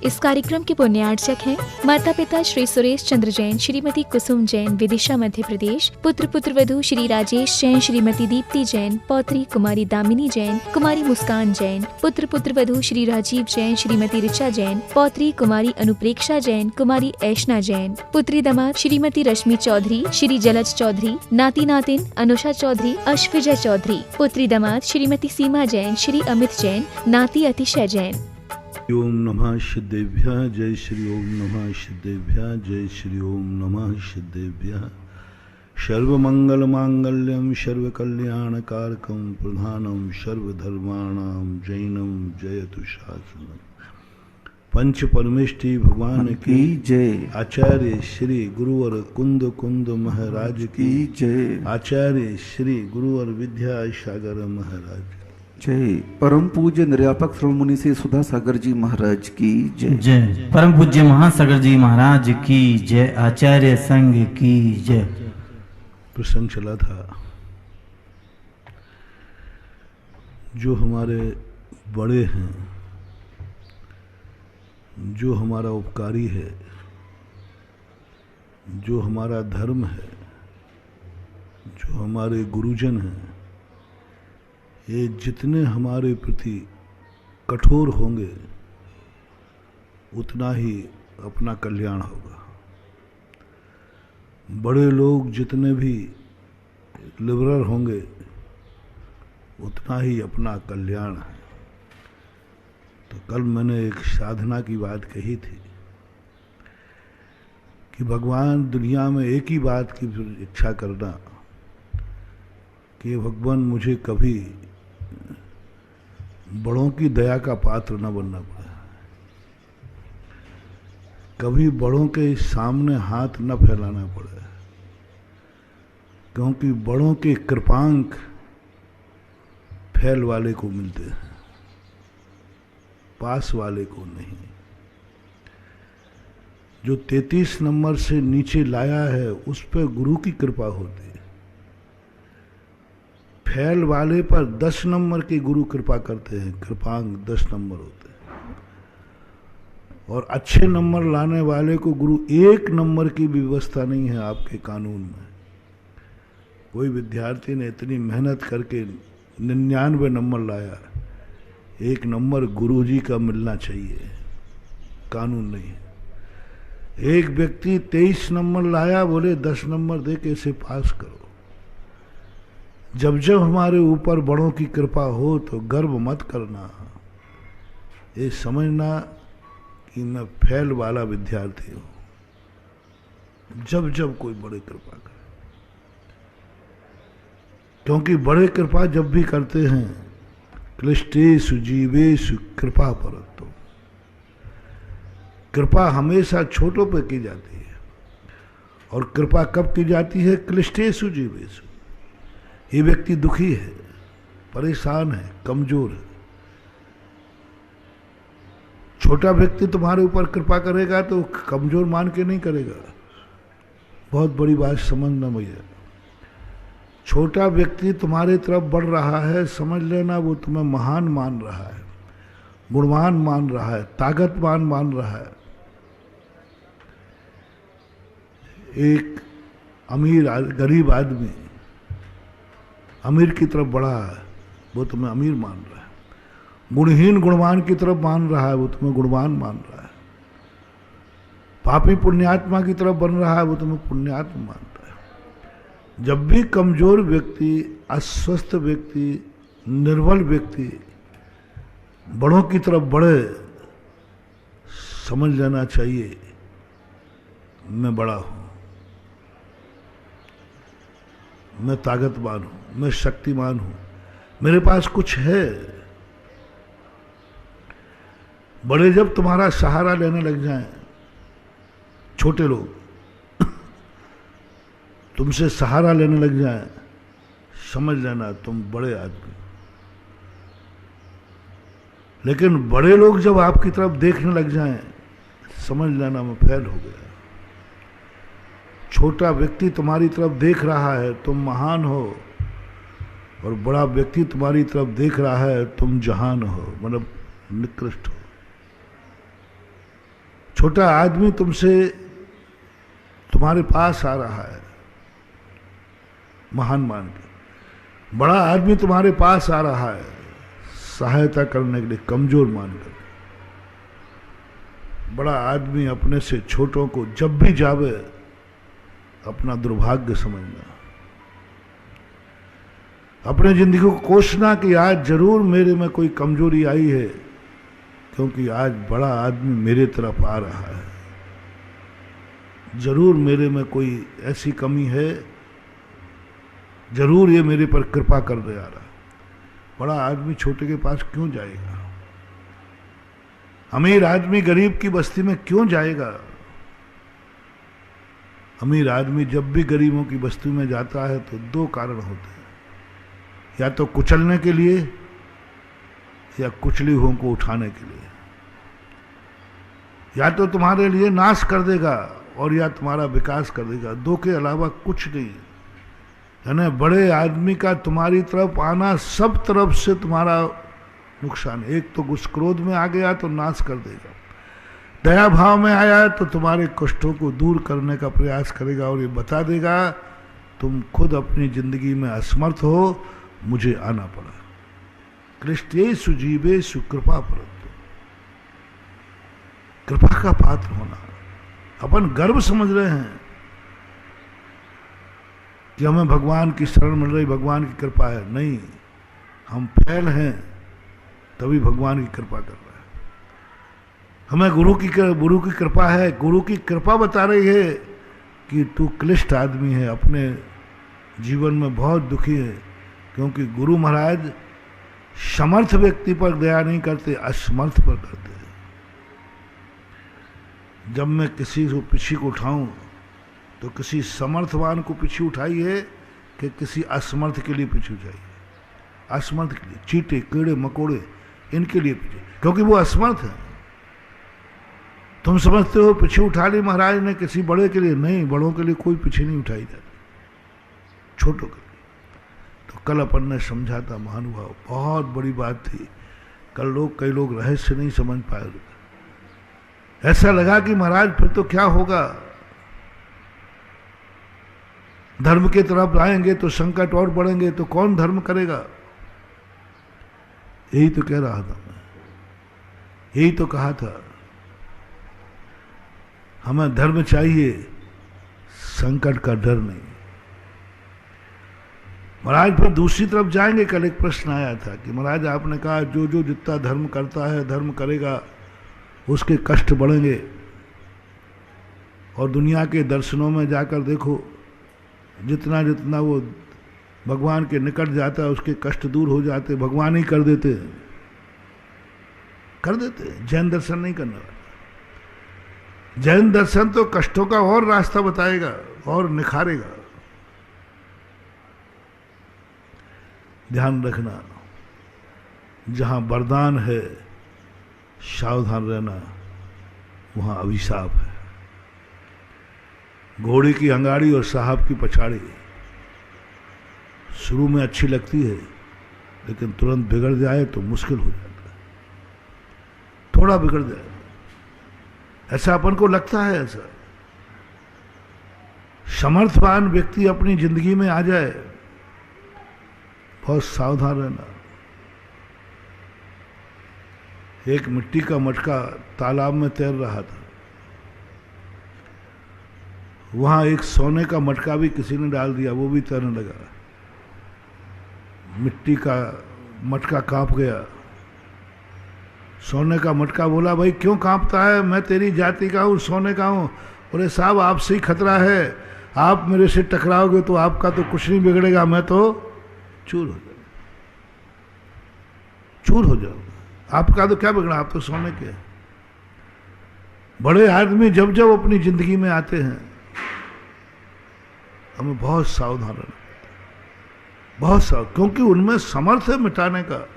इस कार्यक्रम के पुण्यार्चक हैं माता पिता श्री सुरेश चंद्र जैन, श्रीमती कुसुम जैन, विदिशा मध्य प्रदेश। पुत्र पुत्रवधू श्री राजेश जैन, श्रीमती दीप्ति जैन, पौत्री कुमारी दामिनी जैन, कुमारी मुस्कान जैन। पुत्र पुत्रवधू श्री राजीव जैन, श्रीमती ऋचा जैन, पौत्री कुमारी अनुप्रेक्षा जैन, कुमारी ऐशना जैन। पुत्री दामाद श्रीमती रश्मि चौधरी, श्री जलज चौधरी, नाती नातिन अनुषा चौधरी, अश्विजय चौधरी। पुत्री दामाद श्रीमती सीमा जैन, श्री अमित जैन, नाती अतिशय जैन। ओम नमः सिद्धेभ्यः, जय श्री ओम नमः सिद्धेभ्यः, जय श्री ओम नमः सिद्धेभ्यः। सर्वमंगल मांगल्यम सर्वकल्याणकारकं प्रधानम सर्वधर्माणां जैनम जयतु शासनम। पंच परमेष्टि भगवान की जय। आचार्य श्री गुरुवर कुंद कुंद महाराज की जय। आचार्य श्री गुरुवर विद्यासागर महाराज जय। परम पूज्य निर्यापक श्रवण मुनि से सुधा सागर जी महाराज की जय। जय। परम पूज्य महासागर जी महाराज की जय। आचार्य संघ की जय। प्रसंग चला था, जो हमारे बड़े हैं, जो हमारा उपकारी है, जो हमारा धर्म है, जो हमारे गुरुजन हैं, ये जितने हमारे प्रति कठोर होंगे उतना ही अपना कल्याण होगा। बड़े लोग जितने भी लिबरल होंगे उतना ही अपना कल्याण है। तो कल मैंने एक साधना की बात कही थी कि भगवान दुनिया में एक ही बात की इच्छा करना कि भगवान मुझे कभी बड़ों की दया का पात्र न बनना पड़े, कभी बड़ों के सामने हाथ न फैलाना पड़े, क्योंकि बड़ों के कृपांक फैल वाले को मिलते हैं, पास वाले को नहीं। जो 33 नंबर से नीचे लाया है उस पर गुरु की कृपा होती है। फैल वाले पर 10 नंबर के गुरु कृपा करते हैं, कृपांक 10 नंबर होते हैं। और अच्छे नंबर लाने वाले को गुरु 1 नंबर की व्यवस्था नहीं है आपके कानून में। कोई विद्यार्थी ने इतनी मेहनत करके 99 नंबर लाया, 1 नंबर गुरुजी का मिलना चाहिए, कानून नहीं है। एक व्यक्ति 23 नंबर लाया, बोले 10 नंबर दे के इसे पास करो। जब जब हमारे ऊपर बड़ों की कृपा हो तो गर्व मत करना, ये समझना कि मैं फैल वाला विद्यार्थी हूं। जब जब कोई बड़े कृपा करे, क्योंकि बड़े कृपा जब भी करते हैं, क्लिष्टेषु जीवेषु कृपा परतो, कृपा हमेशा छोटों पे की जाती है। और कृपा कब की जाती है? क्लिष्टेषु जीवेषु। ये व्यक्ति दुखी है, परेशान है, कमजोर है। छोटा व्यक्ति तुम्हारे ऊपर कृपा करेगा तो कमजोर मान के नहीं करेगा। बहुत बड़ी बात समझना भैया। छोटा व्यक्ति तुम्हारे तरफ बढ़ रहा है, समझ लेना वो तुम्हें महान मान रहा है, गुणवान मान रहा है, ताकतवान मान रहा है। एक अमीर गरीब आदमी अमीर की तरफ बढ़ा है, वो तुम्हें अमीर मान रहा है। गुणहीन गुणवान की तरफ मान रहा है, वो तुम्हें गुणवान मान रहा है। पापी पुण्यात्मा की तरफ बन रहा है, वो तुम्हें पुण्यात्मा मानता है। जब भी कमजोर व्यक्ति, अस्वस्थ व्यक्ति, निर्बल व्यक्ति बड़ों की तरफ बढ़े, समझ लेना चाहिए मैं बड़ा हूं, मैं ताकतवान हूं, मैं शक्तिमान हूं, मेरे पास कुछ है। बड़े जब तुम्हारा सहारा लेने लग जाएं, छोटे लोग तुमसे सहारा लेने लग जाएं, समझ लेना तुम बड़े आदमी। लेकिन बड़े लोग जब आपकी तरफ देखने लग जाएं, समझ लेना मैं फेल हो गया। छोटा व्यक्ति तुम्हारी तरफ देख रहा है, तुम महान हो, और बड़ा व्यक्ति तुम्हारी तरफ देख रहा है, तुम जहान हो, मतलब निकृष्ट हो। छोटा आदमी तुम्हारे पास आ रहा है महान मान के, बड़ा आदमी तुम्हारे पास आ रहा है सहायता करने के लिए कमजोर मानकर। बड़ा आदमी अपने से छोटों को जब भी जावे अपना दुर्भाग्य समझना, अपने जिंदगी को कोसना कि आज जरूर मेरे में कोई कमजोरी आई है, क्योंकि आज बड़ा आदमी मेरे तरफ आ रहा है, जरूर मेरे में कोई ऐसी कमी है, जरूर ये मेरे पर कृपा कर दे आ रहा। बड़ा आदमी छोटे के पास क्यों जाएगा? अमीर आदमी गरीब की बस्ती में क्यों जाएगा? अमीर आदमी जब भी गरीबों की बस्ती में जाता है तो दो कारण होते हैं, या तो कुचलने के लिए या कुचली हुओं को उठाने के लिए। या तो तुम्हारे लिए नाश कर देगा और या तुम्हारा विकास कर देगा, दो के अलावा कुछ नहीं। यानी बड़े आदमी का तुम्हारी तरफ आना सब तरफ से तुम्हारा नुकसान। एक तो गुस्सा क्रोध में आ गया तो नाश कर देगा, दया भाव में आया तो तुम्हारे कष्टों को दूर करने का प्रयास करेगा और ये बता देगा तुम खुद अपनी जिंदगी में असमर्थ हो, मुझे आना पड़ा। कृष्टे सुजीवे सुकृपा परंतु, कृपा का पात्र होना। अपन गर्व समझ रहे हैं कि हमें भगवान की शरण मिल रही, भगवान की कृपा है। नहीं, हम फैल हैं तभी भगवान की कृपा कर रहा है। हमें गुरु की कृपा है। गुरु की कृपा बता रही है कि तू क्लिष्ट आदमी है, अपने जीवन में बहुत दुखी है, क्योंकि गुरु महाराज समर्थ व्यक्ति पर दया नहीं करते, असमर्थ पर करते हैं। जब मैं किसी को पीछे को उठाऊं तो किसी समर्थवान को पीछे उठाई है कि किसी असमर्थ के लिए पीछे उठाई है? असमर्थ के लिए, चींटे कीड़े मकोड़े इनके लिए पीछे, क्योंकि वो असमर्थ है। तुम समझते हो पीछे उठा ली महाराज ने किसी बड़े के लिए, नहीं, बड़ों के लिए कोई पीछे नहीं उठाई जाती, छोटों के लिए। तो कल अपन ने समझा था महानुभाव, बहुत बड़ी बात थी। कल कई लोग रहस्य नहीं समझ पाए। ऐसा लगा कि महाराज फिर तो क्या होगा, धर्म के तरफ आएंगे तो संकट और बढ़ेंगे, तो कौन धर्म करेगा? यही तो कह रहा था मैं, यही तो कहा था, हमें धर्म चाहिए, संकट का डर नहीं। महाराज फिर दूसरी तरफ जाएंगे। कल एक प्रश्न आया था कि महाराज आपने कहा जो जो जितना धर्म करता है, धर्म करेगा, उसके कष्ट बढ़ेंगे। और दुनिया के दर्शनों में जाकर देखो, जितना जितना वो भगवान के निकट जाता है उसके कष्ट दूर हो जाते, भगवान ही कर देते। जैन दर्शन नहीं करने वाला। जैन दर्शन तो कष्टों का और रास्ता बताएगा और निखारेगा। ध्यान रखना, जहां वरदान है सावधान रहना, वहां अभिशाप है। घोड़े की अंगाड़ी और साहब की पछाड़ी शुरू में अच्छी लगती है, लेकिन तुरंत बिगड़ जाए तो मुश्किल हो जाता है। थोड़ा बिगड़ जाए, ऐसा अपन को लगता है। ऐसा समर्थवान व्यक्ति अपनी जिंदगी में आ जाए, बहुत सावधान रहना। एक मिट्टी का मटका तालाब में तैर रहा था, वहां एक सोने का मटका भी किसी ने डाल दिया, वो भी तैरने लगा। मिट्टी का मटका कांप गया। सोने का मटका बोला, भाई क्यों कांपता है, मैं तेरी जाति का हूं, सोने का हूं। बोले साहब आपसे ही खतरा है, आप मेरे से टकराओगे तो आपका तो कुछ नहीं बिगड़ेगा, मैं तो चूर हो जाऊंगा, चूर हो जाऊंगा। आपका तो क्या बिगड़ा, आप तो सोने के। बड़े आदमी जब जब अपनी जिंदगी में आते हैं, हमें बहुत सावधान रहना पड़ता है, बहुत सावधान, क्योंकि उनमें समर्थ है मिटाने का।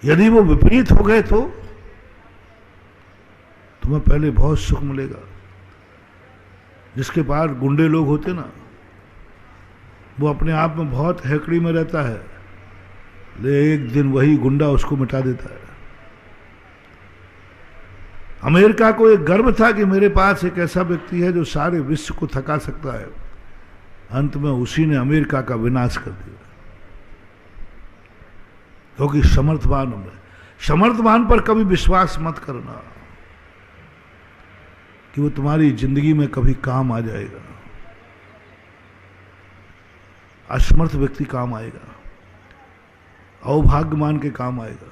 यदि वो विपरीत हो गए तो तुम्हें पहले बहुत सुख मिलेगा। जिसके पास गुंडे लोग होते ना, वो अपने आप में बहुत हैकड़ी में रहता है, ले एक दिन वही गुंडा उसको मिटा देता है। अमेरिका को एक गर्व था कि मेरे पास एक ऐसा व्यक्ति है जो सारे विश्व को थका सकता है। अंत में उसी ने अमेरिका का विनाश कर दिया, क्योंकि समर्थवान पर कभी विश्वास मत करना कि वो तुम्हारी जिंदगी में कभी काम आ जाएगा। असमर्थ व्यक्ति काम आएगा, अभाग्यमान के काम आएगा।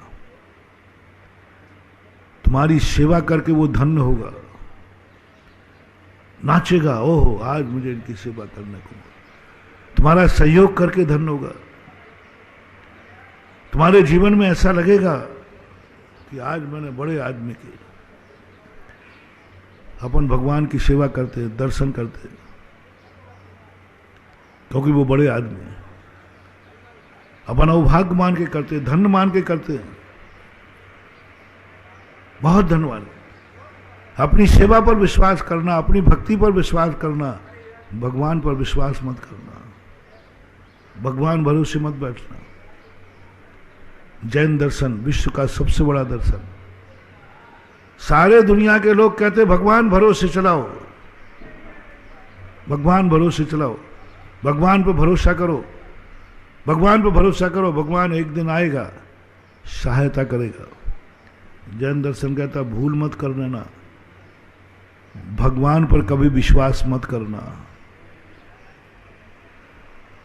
तुम्हारी सेवा करके वो धन्य होगा, नाचेगा, ओहो आज मुझे इनकी सेवा करने को। तुम्हारा सहयोग करके धन्य होगा। तुम्हारे जीवन में ऐसा लगेगा कि आज मैंने बड़े आदमी की। अपन भगवान की सेवा करते हैं, दर्शन करते हैं, क्योंकि वो बड़े आदमी हैं। अपन अभाग्य मान के करते हैं, धन्य मान के करते हैं, बहुत धन्यवाद। अपनी सेवा पर विश्वास करना, अपनी भक्ति पर विश्वास करना, भगवान पर विश्वास मत करना, भगवान भरोसे मत बैठना। जैन दर्शन विश्व का सबसे बड़ा दर्शन। सारे दुनिया के लोग कहते भगवान भरोसे चलाओ, भगवान भरोसे चलाओ, भगवान पर भरोसा करो, भगवान पर भरोसा करो, भगवान एक दिन आएगा, सहायता करेगा। जैन दर्शन कहता भूल मत कर लेना, भगवान पर कभी विश्वास मत करना,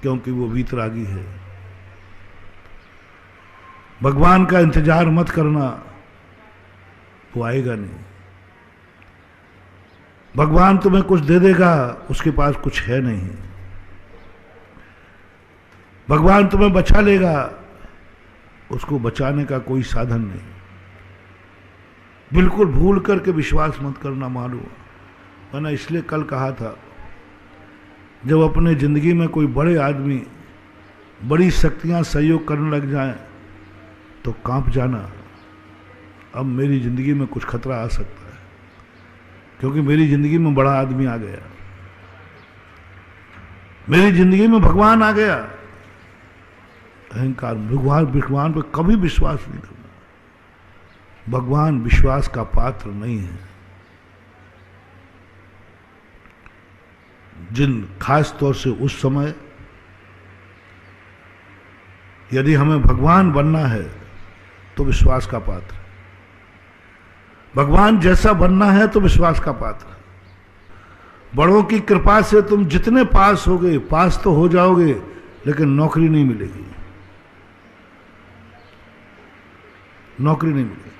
क्योंकि वो वीतरागी है। भगवान का इंतजार मत करना, वो आएगा नहीं। भगवान तुम्हें कुछ दे देगा, उसके पास कुछ है नहीं। भगवान तुम्हें बचा लेगा, उसको बचाने का कोई साधन नहीं। बिल्कुल भूल करके विश्वास मत करना। मालूम मैंने इसलिए कल कहा था, जब अपने जिंदगी में कोई बड़े आदमी बड़ी शक्तियां सहयोग करने लग जाएं तो कांप जाना, अब मेरी जिंदगी में कुछ खतरा आ सकता है, क्योंकि मेरी जिंदगी में बड़ा आदमी आ गया, मेरी जिंदगी में भगवान आ गया। अहंकार, भगवान पर कभी विश्वास नहीं करना। भगवान विश्वास का पात्र नहीं है। जिन खास तौर से उस समय यदि हमें भगवान बनना है तो विश्वास का पात्र, भगवान जैसा बनना है तो विश्वास का पात्र। बड़ों की कृपा से तुम जितने पास होगे, पास तो हो जाओगे, लेकिन नौकरी नहीं मिलेगी, नौकरी नहीं मिलेगी।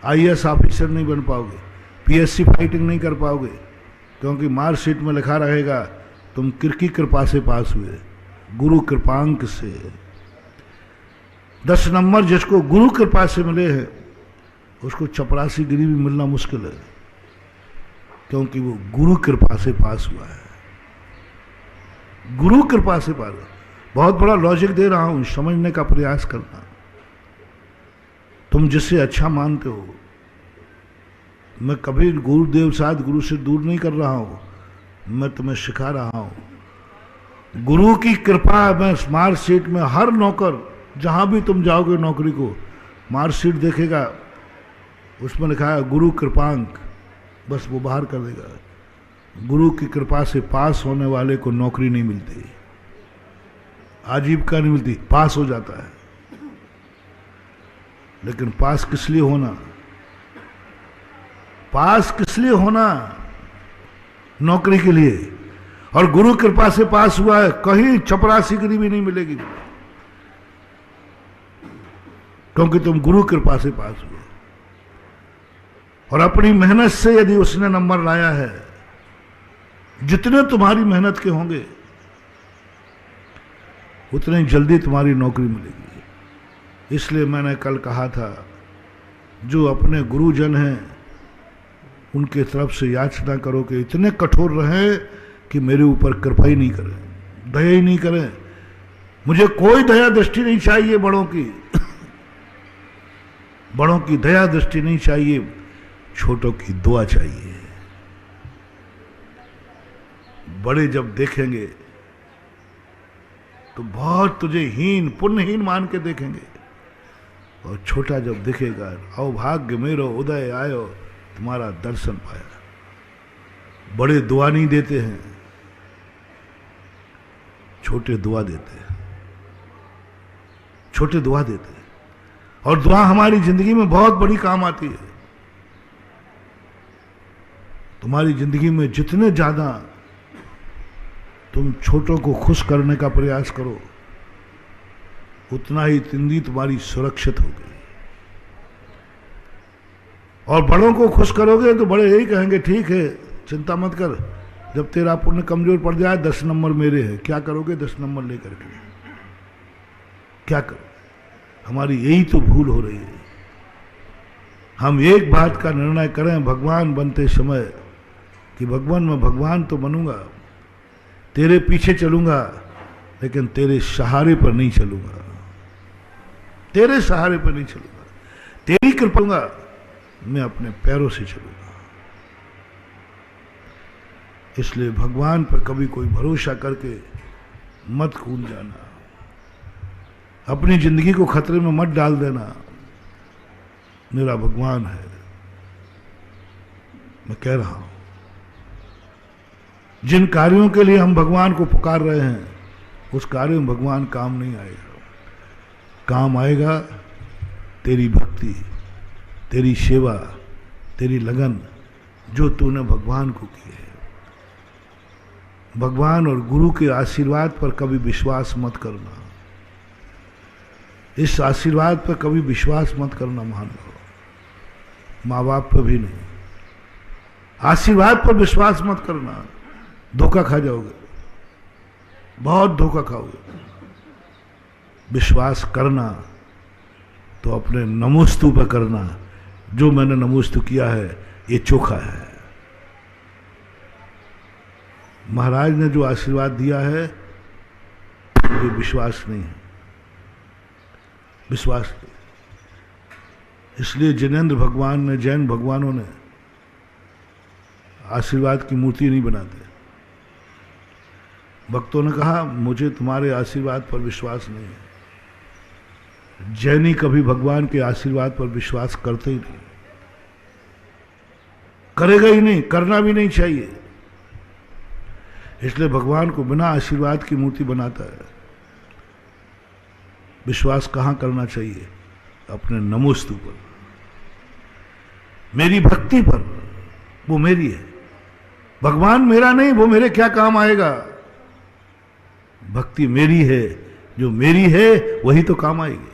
आईएएस ऑफिसर नहीं बन पाओगे, पीएससी फाइटिंग नहीं कर पाओगे, क्योंकि मार्कशीट में लिखा रहेगा तुम किरकी कृपा से पास हुए, गुरु कृपांक से। 10 नंबर जिसको गुरु कृपा से मिले हैं उसको चपरासी गिरी भी मिलना मुश्किल है, क्योंकि वो गुरु कृपा से पास हुआ है। गुरु कृपा से पास। बहुत बड़ा लॉजिक दे रहा हूं, समझने का प्रयास करना। तुम जिससे अच्छा मानते हो, मैं कभी गुरुदेव साथ गुरु से दूर नहीं कर रहा हूं, मैं तुम्हें सिखा रहा हूं। गुरु की कृपा में मार्कशीट में हर नौकर, जहां भी तुम जाओगे नौकरी को, मार्कशीट देखेगा, उसमें लिखा है गुरु कृपांक, बस वो बाहर कर देगा। गुरु की कृपा से पास होने वाले को नौकरी नहीं मिलती, आजीविका नहीं मिलती, पास हो जाता है। लेकिन पास किस लिए होना? पास किस लिए होना? नौकरी के लिए। और गुरु कृपा से पास हुआ है, कहीं चपरासी गिरी भी नहीं मिलेगी, क्योंकि तुम गुरु कृपा से पास हुए। और अपनी मेहनत से यदि उसने नंबर लाया है, जितने तुम्हारी मेहनत के होंगे उतनी जल्दी तुम्हारी नौकरी मिलेगी। इसलिए मैंने कल कहा था, जो अपने गुरुजन हैं उनके तरफ से याचना करो कि इतने कठोर रहें कि मेरे ऊपर कृपा ही नहीं करें, दया ही नहीं करें। मुझे कोई दया दृष्टि नहीं चाहिए बड़ों की, बड़ों की दया दृष्टि नहीं चाहिए, छोटों की दुआ चाहिए। बड़े जब देखेंगे तो बहुत तुझे हीन, पुण्यहीन मान के देखेंगे, और छोटा जब दिखेगा, अभाग्य मेरो उदय आयो, तुम्हारा दर्शन पाया। बड़े दुआ नहीं देते हैं, छोटे दुआ देते हैं, छोटे दुआ देते हैं। और दुआ हमारी जिंदगी में बहुत बड़ी काम आती है। तुम्हारी जिंदगी में जितने ज्यादा तुम छोटों को खुश करने का प्रयास करो, उतना ही जिंदगी तुम्हारी सुरक्षित होगी। और बड़ों को खुश करोगे तो बड़े यही कहेंगे, ठीक है चिंता मत कर, जब तेरा पुण्य कमजोर पड़ जाए 10 नंबर मेरे हैं। क्या करोगे 10 नंबर लेकर के? क्या करो? हमारी यही तो भूल हो रही है। हम एक बात का निर्णय करें भगवान बनते समय कि भगवान मैं भगवान तो बनूंगा, तेरे पीछे चलूंगा, लेकिन तेरे सहारे पर नहीं चलूंगा, तेरे सहारे पर नहीं चलूंगा, तेरी कृपा लूंगा, मैं अपने पैरों से चलूंगा। इसलिए भगवान पर कभी कोई भरोसा करके मत कूद जाना, अपनी जिंदगी को खतरे में मत डाल देना। मेरा भगवान है, मैं कह रहा हूं। जिन कार्यों के लिए हम भगवान को पुकार रहे हैं, उस कार्य में भगवान काम नहीं आएगा। काम आएगा तेरी भक्ति, तेरी सेवा, तेरी लगन, जो तूने भगवान को की है। भगवान और गुरु के आशीर्वाद पर कभी विश्वास मत करना, इस आशीर्वाद पर कभी विश्वास मत करना। मान लो माँ बाप पर भी नहीं, आशीर्वाद पर विश्वास मत करना, धोखा खा जाओगे, बहुत धोखा खाओगे। विश्वास करना तो अपने नमोस्तु पर करना, जो मैंने नमोस्तु किया है ये चोखा है। महाराज ने जो आशीर्वाद दिया है मुझे विश्वास नहीं है, विश्वास नहीं। इसलिए जिनेंद्र भगवान ने, जैन भगवानों ने आशीर्वाद की मूर्ति नहीं बनाते। भक्तों ने कहा मुझे तुम्हारे आशीर्वाद पर विश्वास नहीं है। जैनी कभी भगवान के आशीर्वाद पर विश्वास करते ही नहीं, करेगा ही नहीं, करना भी नहीं चाहिए। इसलिए भगवान को बिना आशीर्वाद की मूर्ति बनाता है। विश्वास कहां करना चाहिए? अपने नमोस्तु पर, मेरी भक्ति पर, वो मेरी है। भगवान मेरा नहीं, वो मेरे क्या काम आएगा? भक्ति मेरी है, जो मेरी है वही तो काम आएगी।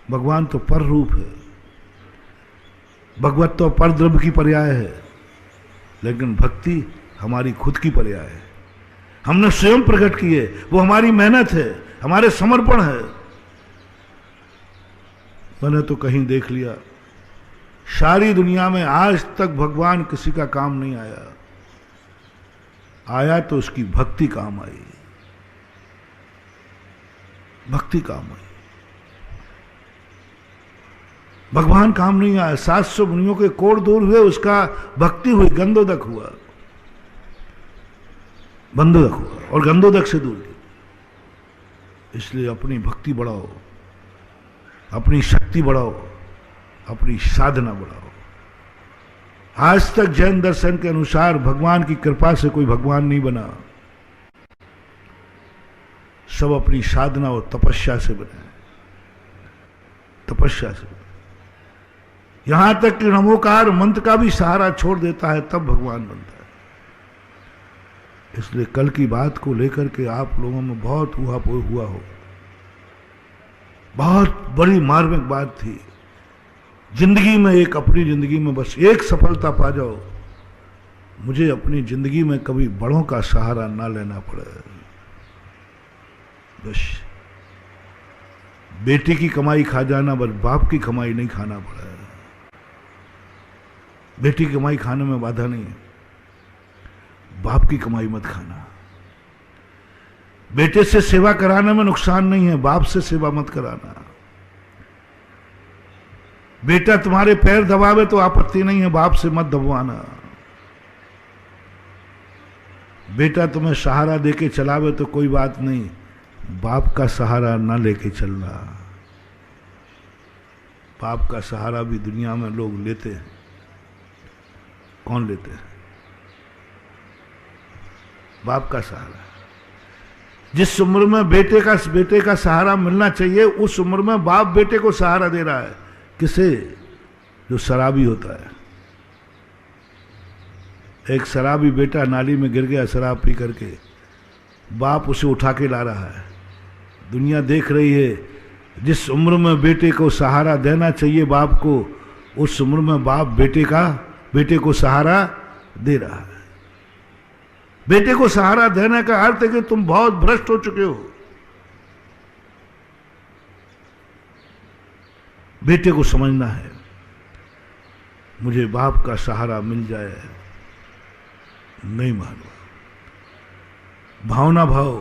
भगवान तो पर रूप है, भगवत तो पर द्रव्य की पर्याय है, लेकिन भक्ति हमारी खुद की पर्याय है। हमने स्वयं प्रकट की है, वो हमारी मेहनत है, हमारे समर्पण है। मैंने तो कहीं देख लिया, सारी दुनिया में आज तक भगवान किसी का काम नहीं आया, आया तो उसकी भक्ति काम आई, भक्ति काम आई। भगवान काम नहीं आया। 700 मुनियों के कोड़ दूर हुए, उसका भक्ति हुई, गंधोदक हुआ, बंधोदक हुआ और गंधोदक से दूर हुआ। इसलिए अपनी भक्ति बढ़ाओ, अपनी शक्ति बढ़ाओ, अपनी साधना बढ़ाओ। आज तक जैन दर्शन के अनुसार भगवान की कृपा से कोई भगवान नहीं बना, सब अपनी साधना और तपस्या से बने, तपस्या से। यहां तक कि नमोकार मंत्र का भी सहारा छोड़ देता है तब भगवान बनता है। इसलिए कल की बात को लेकर के आप लोगों में बहुत ऊहापोह हुआ हो, बहुत बड़ी मार्मिक बात थी। जिंदगी में एक, अपनी जिंदगी में बस एक सफलता पा जाओ, मुझे अपनी जिंदगी में कभी बड़ों का सहारा ना लेना पड़े। बस बेटी की कमाई खा जाना, बस बाप की कमाई नहीं खाना पड़ा। बेटी की कमाई खाने में बाधा नहीं है, बाप की कमाई मत खाना। बेटे से सेवा कराने में नुकसान नहीं है, बाप से सेवा मत कराना। बेटा तुम्हारे पैर दबावे तो आपत्ति नहीं है, बाप से मत दबवाना। बेटा तुम्हें सहारा देके चलावे तो कोई बात नहीं, बाप का सहारा ना लेके चलना। बाप का सहारा भी दुनिया में लोग लेते हैं। कौन लेते हैं? बाप का सहारा। जिस उम्र में बेटे का सहारा मिलना चाहिए, उस उम्र में बाप बेटे को सहारा दे रहा है। किसे? जो शराबी होता है। एक शराबी बेटा नाली में गिर गया शराब पी करके, बाप उसे उठा के ला रहा है। दुनिया देख रही है। जिस उम्र में बेटे को सहारा देना चाहिए बाप को, उस उम्र में बाप बेटे को सहारा दे रहा है। बेटे को सहारा देने का अर्थ है कि तुम बहुत भ्रष्ट हो चुके हो। बेटे को समझना है मुझे बाप का सहारा मिल जाए, नहीं मानो। भावना भाव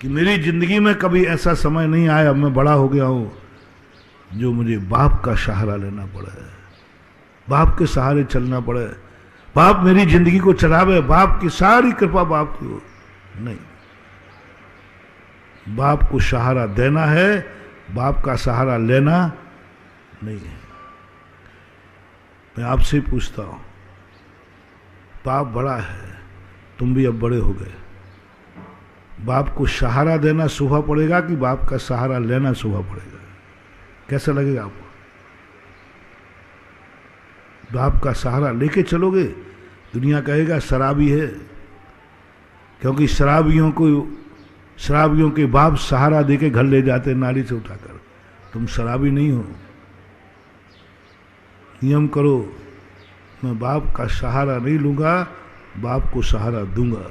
कि मेरी जिंदगी में कभी ऐसा समय नहीं आया, मैं बड़ा हो गया हूं, जो मुझे बाप का सहारा लेना पड़े, बाप के सहारे चलना पड़े, बाप मेरी जिंदगी को चलावे, बाप की सारी कृपा बाप की हो। नहीं, बाप को सहारा देना है, बाप का सहारा लेना नहीं है। मैं आपसे पूछता हूं, बाप बड़ा है, तुम भी अब बड़े हो गए, बाप को सहारा देना शोभा पड़ेगा कि बाप का सहारा लेना शोभा पड़ेगा? कैसा लगेगा आपको? बाप का सहारा लेके चलोगे, दुनिया कहेगा शराबी है, क्योंकि शराबियों के बाप सहारा देके घर ले जाते नाली से उठाकर। तुम शराबी नहीं हो। नियम करो, मैं बाप का सहारा नहीं लूंगा, बाप को सहारा दूंगा।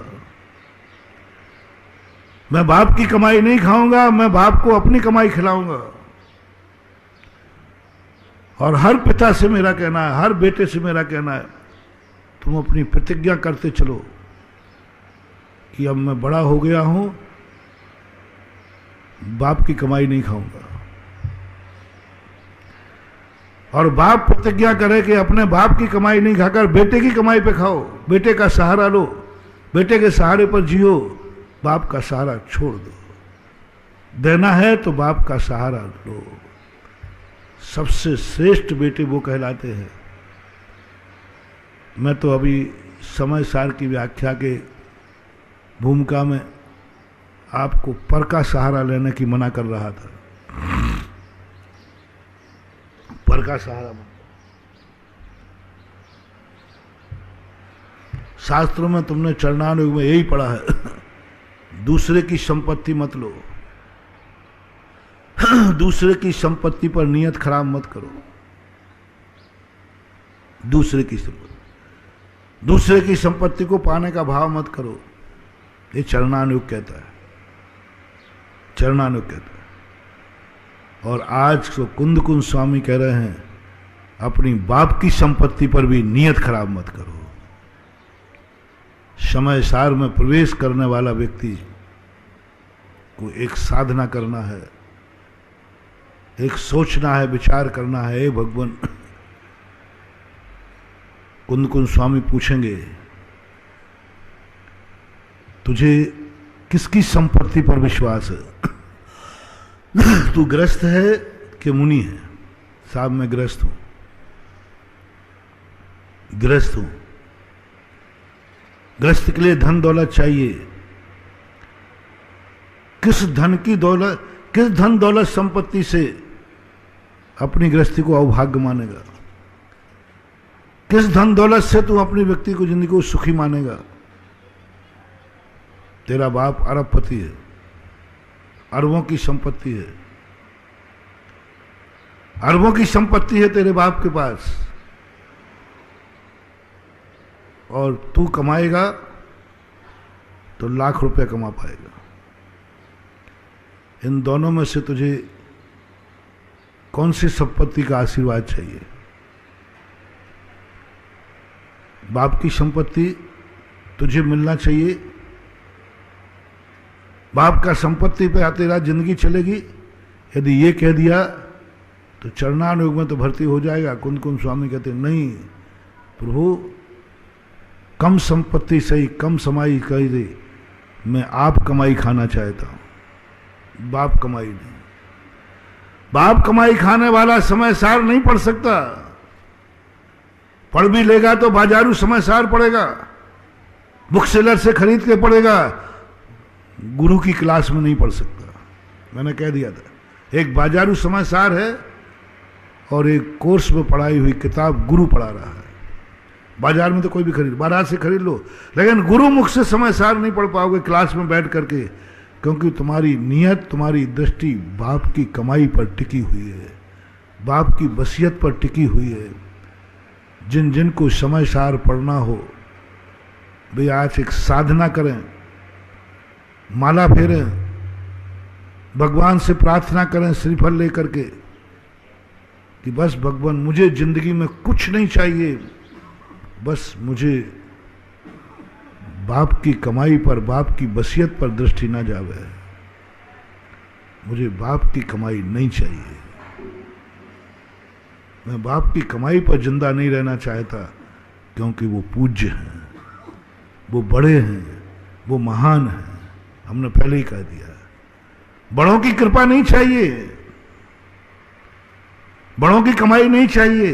मैं बाप की कमाई नहीं खाऊंगा, मैं बाप को अपनी कमाई खिलाऊंगा। और हर पिता से मेरा कहना है, हर बेटे से मेरा कहना है, तुम अपनी प्रतिज्ञा करते चलो कि अब मैं बड़ा हो गया हूं, बाप की कमाई नहीं खाऊंगा। और बाप प्रतिज्ञा करे कि अपने बाप की कमाई नहीं खाकर बेटे की कमाई पे खाओ, बेटे का सहारा लो, बेटे के सहारे पर जियो, बाप का सहारा छोड़ दो। देना है तो बाप का सहारा लो। सबसे श्रेष्ठ बेटे वो कहलाते हैं। मैं तो अभी समय सार की व्याख्या के भूमिका में आपको पर का सहारा लेने की मना कर रहा था। पर का सहारा, शास्त्रों में तुमने चरणानुग में यही पढ़ा है, दूसरे की संपत्ति मत लो, दूसरे की संपत्ति पर नियत खराब मत करो। दूसरे की संपत्ति को पाने का भाव मत करो। ये चरणानुग कहता है, चरणानुग कहता है। और आज तो कुंद स्वामी कह रहे हैं, अपनी बाप की संपत्ति पर भी नियत खराब मत करो। समय सार में प्रवेश करने वाला व्यक्ति को एक साधना करना है, एक सोचना है, विचार करना है। हे भगवान, कुंद स्वामी पूछेंगे, तुझे किसकी संपत्ति पर विश्वास है? तू गृहस्थ है कि मुनि है? साहब मैं गृहस्थ हूं, गृहस्थ हूं। गृहस्थ के लिए धन दौलत चाहिए। किस धन दौलत संपत्ति से अपनी गृहस्थी को अभाग्य मानेगा? किस धन दौलत से तू अपनी व्यक्ति को, जिंदगी को सुखी मानेगा? तेरा बाप अरबपति है, अरबों की संपत्ति है, अरबों की संपत्ति है तेरे बाप के पास, और तू कमाएगा तो लाख रुपए कमा पाएगा। इन दोनों में से तुझे कौन सी संपत्ति का आशीर्वाद चाहिए? बाप की संपत्ति तुझे मिलना चाहिए, बाप का संपत्ति पे तेरा जिंदगी चलेगी। यदि ये कह दिया तो चरणानुग में तो भर्ती हो जाएगा। कुंद स्वामी कहते नहीं प्रभु, कम संपत्ति सही, कम समाई कही दे, मैं आप कमाई खाना चाहता हूं, बाप कमाई नहीं। बाप कमाई खाने वाला समय सार नहीं पढ़ सकता। पढ़ भी लेगा तो बाजारू समय सार पढ़ेगा, बुक सेलर से खरीद के पढ़ेगा, गुरु की क्लास में नहीं पढ़ सकता। मैंने कह दिया था, एक बाजारू समय सार है और एक कोर्स में पढ़ाई हुई किताब गुरु पढ़ा रहा है। बाजार में तो कोई भी खरीद, बाजार से खरीद लो, लेकिन गुरु मुख से समय सार नहीं पढ़ पाओगे क्लास में बैठ करके, क्योंकि तुम्हारी नियत, तुम्हारी दृष्टि बाप की कमाई पर टिकी हुई है, बाप की वसीयत पर टिकी हुई है। जिन जिन को समय सार पढ़ना हो भाई आज एक साधना करें, माला फेरें, भगवान से प्रार्थना करें श्रीफल लेकर के कि बस भगवान मुझे जिंदगी में कुछ नहीं चाहिए, बस मुझे बाप की कमाई पर, बाप की वसीयत पर दृष्टि ना जावे, मुझे बाप की कमाई नहीं चाहिए। मैं बाप की कमाई पर जिंदा नहीं रहना चाहता, क्योंकि वो पूज्य हैं, वो बड़े हैं, वो महान हैं। हमने पहले ही कह दिया, बड़ों की कृपा नहीं चाहिए, बड़ों की कमाई नहीं चाहिए।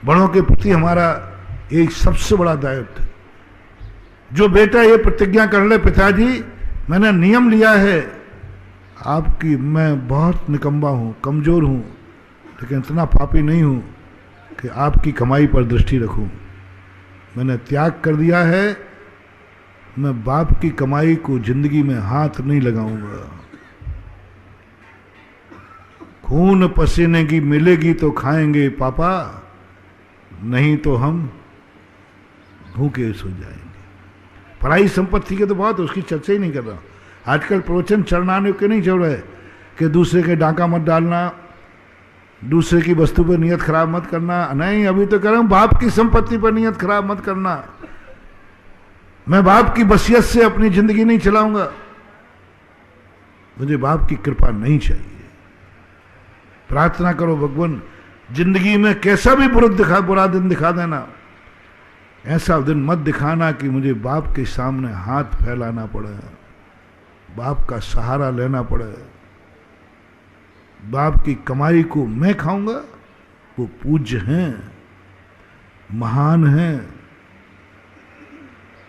बड़ों के प्रति हमारा एक सबसे बड़ा दायित्व है। जो बेटा ये प्रतिज्ञा कर ले, पिताजी मैंने नियम लिया है आपकी, मैं बहुत निकम्मा हूं, कमजोर हूं, लेकिन इतना पापी नहीं हूं कि आपकी कमाई पर दृष्टि रखूं। मैंने त्याग कर दिया है, मैं बाप की कमाई को जिंदगी में हाथ नहीं लगाऊंगा। खून पसीने की मिलेगी तो खाएंगे पापा, नहीं तो हम भूखे सो जाएंगे। पढ़ाई संपत्ति के तो बहुत, उसकी चर्चा ही नहीं कर रहा। आजकल प्रवचन चरणाने के नहीं चल रहा है कि दूसरे के डाका मत डालना, दूसरे की वस्तु पर नियत खराब मत करना। नहीं, अभी तो कह रहा हूं बाप की संपत्ति पर नियत खराब मत करना। मैं बाप की वसीयत से अपनी जिंदगी नहीं चलाऊंगा, मुझे बाप की कृपा नहीं चाहिए। प्रार्थना करो भगवान जिंदगी में कैसा भी बुरा दिन दिखा देना, ऐसा दिन मत दिखाना कि मुझे बाप के सामने हाथ फैलाना पड़े, बाप का सहारा लेना पड़े। बाप की कमाई को मैं खाऊंगा? वो पूज्य हैं, महान हैं।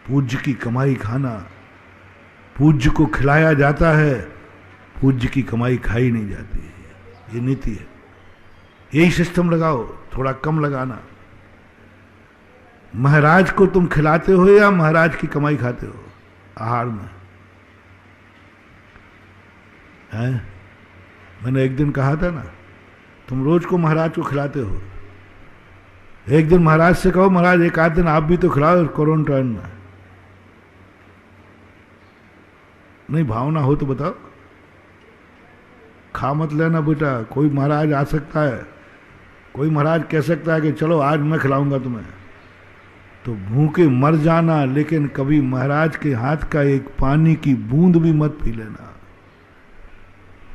पूज्य की कमाई खाना, पूज्य को खिलाया जाता है, पूज्य की कमाई खाई नहीं जाती है। ये नीति है। यही सिस्टम लगाओ, थोड़ा कम लगाना। महाराज को तुम खिलाते हो या महाराज की कमाई खाते हो आहार में? हैं? मैंने एक दिन कहा था ना, तुम रोज को महाराज को खिलाते हो। एक दिन महाराज से कहो, महाराज एक आध दिन आप भी तो खिलाओ क्वारंटाइन में। नहीं भावना हो तो बताओ, खा मत लेना बेटा। कोई महाराज आ सकता है, कोई महाराज कह सकता है कि चलो आज मैं खिलाऊंगा तुम्हें, तो भूखे मर जाना, लेकिन कभी महाराज के हाथ का एक पानी की बूंद भी मत पी लेना।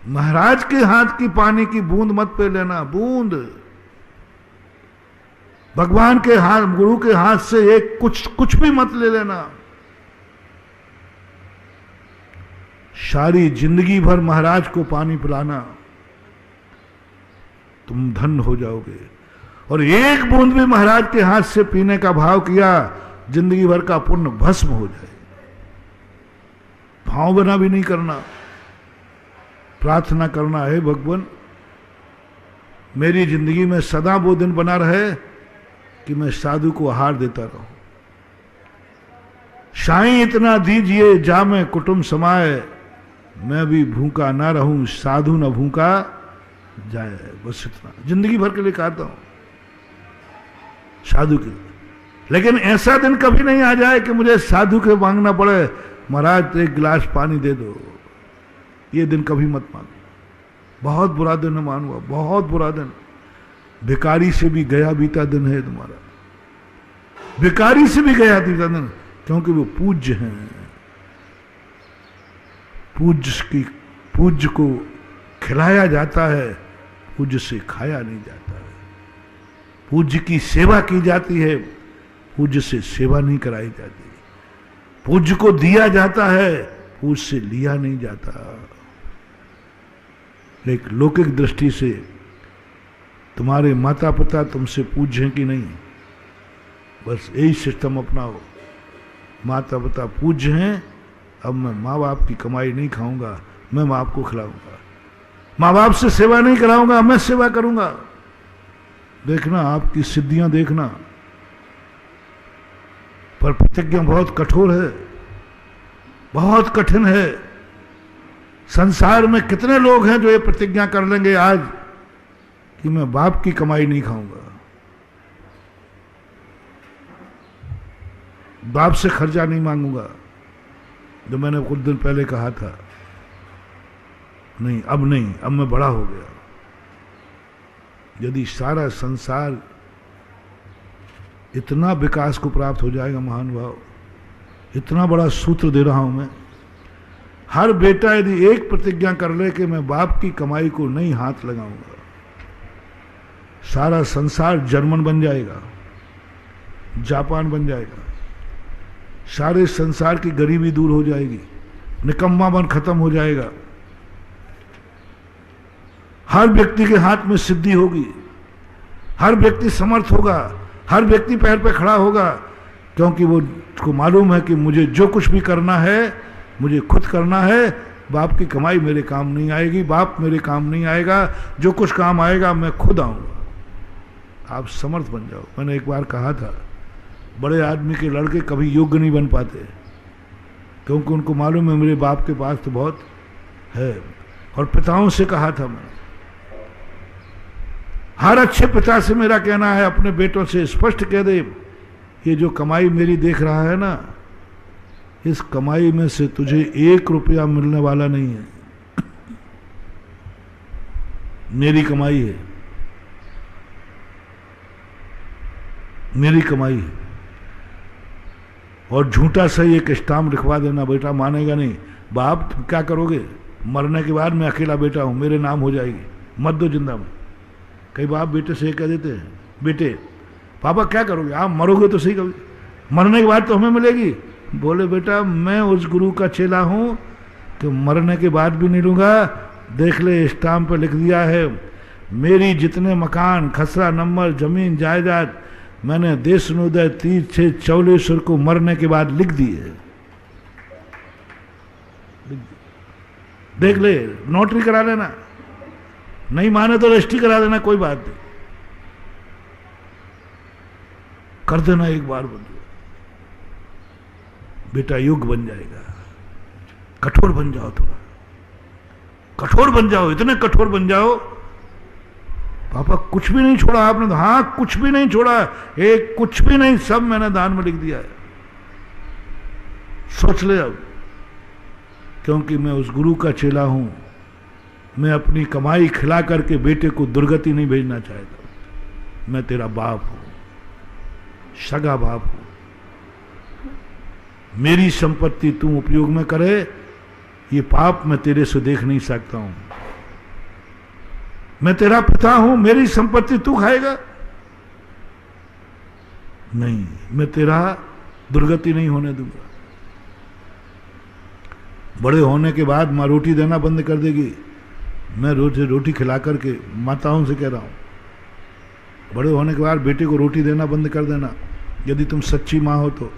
महाराज के हाथ की पानी की बूंद मत पी लेना, बूंद। भगवान के हाथ, गुरु के हाथ से एक कुछ भी मत ले लेना। सारी जिंदगी भर महाराज को पानी पिलाना, तुम धन हो जाओगे। और एक बूंद भी महाराज के हाथ से पीने का भाव किया, जिंदगी भर का पुण्य भस्म हो जाए। भाव बना भी नहीं करना, प्रार्थना करना है भगवान मेरी जिंदगी में सदा वो दिन बना रहे कि मैं साधु को आहार देता रहूं। साईं इतना दीजिए जामे कुटुंब समाए, मैं भी भूखा ना रहूं, साधु न भूखा जाए। बस इतना जिंदगी भर के लिए कहता हूं साधु के। लेकिन ऐसा दिन कभी नहीं आ जाए कि मुझे साधु के मांगना पड़े, महाराज एक गिलास पानी दे दो। ये दिन कभी मत मांगो। बहुत बुरा दिन है मानूंगा, बहुत बुरा दिन। भिखारी से भी गया बीता दिन है तुम्हारा, भिखारी से भी गया बीता दिन, क्योंकि वो पूज्य हैं। पूज्य को खिलाया जाता है, पूज्य से खाया नहीं जाता है। पूज्य की सेवा की जाती है, पूज्य से सेवा नहीं कराई जाती। पूज्य को दिया जाता है, पूज्य से लिया नहीं जाता। एक लौकिक दृष्टि से तुम्हारे माता पिता तुमसे पूज्य हैं कि नहीं, बस यही सिस्टम अपनाओ। माता पिता पूज्य हैं, अब मैं माँ बाप की कमाई नहीं खाऊंगा, मैं माँ बाप को खिलाऊंगा। माँ बाप से सेवा नहीं कराऊंगा, मैं सेवा करूंगा। देखना आपकी सिद्धियां देखना। पर प्रतिज्ञा बहुत कठोर है, बहुत कठिन है। संसार में कितने लोग हैं जो ये प्रतिज्ञा कर लेंगे आज कि मैं बाप की कमाई नहीं खाऊंगा, बाप से खर्चा नहीं मांगूंगा। जो मैंने कुछ दिन पहले कहा था, नहीं, अब मैं बड़ा हो गया। यदि सारा संसार इतना विकास को प्राप्त हो जाएगा महानुभाव, इतना बड़ा सूत्र दे रहा हूं मैं। हर बेटा यदि एक प्रतिज्ञा कर ले कि मैं बाप की कमाई को नहीं हाथ लगाऊंगा, सारा संसार जर्मन बन जाएगा, जापान बन जाएगा, सारे संसार की गरीबी दूर हो जाएगी, निकम्मापन खत्म हो जाएगा, हर व्यक्ति के हाथ में सिद्धि होगी, हर व्यक्ति समर्थ होगा, हर व्यक्ति पैर पे खड़ा होगा, क्योंकि वो को मालूम है कि मुझे जो कुछ भी करना है मुझे खुद करना है। बाप की कमाई मेरे काम नहीं आएगी, बाप मेरे काम नहीं आएगा, जो कुछ काम आएगा मैं खुद आऊंगा। आप समर्थ बन जाओ। मैंने एक बार कहा था, बड़े आदमी के लड़के कभी योग्य नहीं बन पाते, क्योंकि उनको मालूम है मेरे बाप के पास तो बहुत है। और पिताओं से कहा था मैं, हर अच्छे पिता से मेरा कहना है अपने बेटों से स्पष्ट कह दे, ये जो कमाई मेरी देख रहा है ना, इस कमाई में से तुझे 1 रुपया मिलने वाला नहीं है, मेरी कमाई है, मेरी कमाई है। और झूठा सही एक स्टाम्प लिखवा देना, बेटा मानेगा नहीं। बाप तुम क्या करोगे, मरने के बाद मैं अकेला बेटा हूं, मेरे नाम हो जाएगी, मत दो जिंदा में। कई बाप बेटे से कह देते हैं, बेटे पापा क्या करोगे, आप मरोगे तो सही, कभी मरने के बाद तो हमें मिलेगी। बोले बेटा मैं उस गुरु का चेला हूं कि मरने के बाद भी नहीं लूंगा। देख ले स्टाम्प पर लिख दिया है, मेरी जितने मकान, खसरा नंबर, जमीन जायदाद मैंने देशनोदय तीर्थ से चौलेश्वर को मरने के बाद लिख दिए। देख ले, नोटरी करा लेना, नहीं माने तो रजिस्ट्री करा देना, कोई बात नहीं, कर देना एक बार। बंधु बेटा युग बन जाएगा। कठोर बन जाओ, थोड़ा कठोर बन जाओ, इतने कठोर बन जाओ। पापा कुछ भी नहीं छोड़ा आपने तो, हाँ कुछ भी नहीं छोड़ा, एक कुछ भी नहीं, सब मैंने दान में लिख दिया है। सोच ले अब, क्योंकि मैं उस गुरु का चेला हूं, मैं अपनी कमाई खिला करके बेटे को दुर्गति नहीं भेजना चाहता। मैं तेरा बाप हूं, सगा बाप हूं, मेरी संपत्ति तू उपयोग में करे, ये पाप मैं तेरे से देख नहीं सकता हूं। मैं तेरा पिता हूं, मेरी संपत्ति तू खाएगा नहीं, मैं तेरा दुर्गति नहीं होने दूंगा। बड़े होने के बाद मां रोटी देना बंद कर देगी, मैं रोज रोटी खिला करके माताओं से कह रहा हूं, बड़े होने के बाद बेटे को रोटी देना बंद कर देना, यदि तुम सच्ची मां हो तो।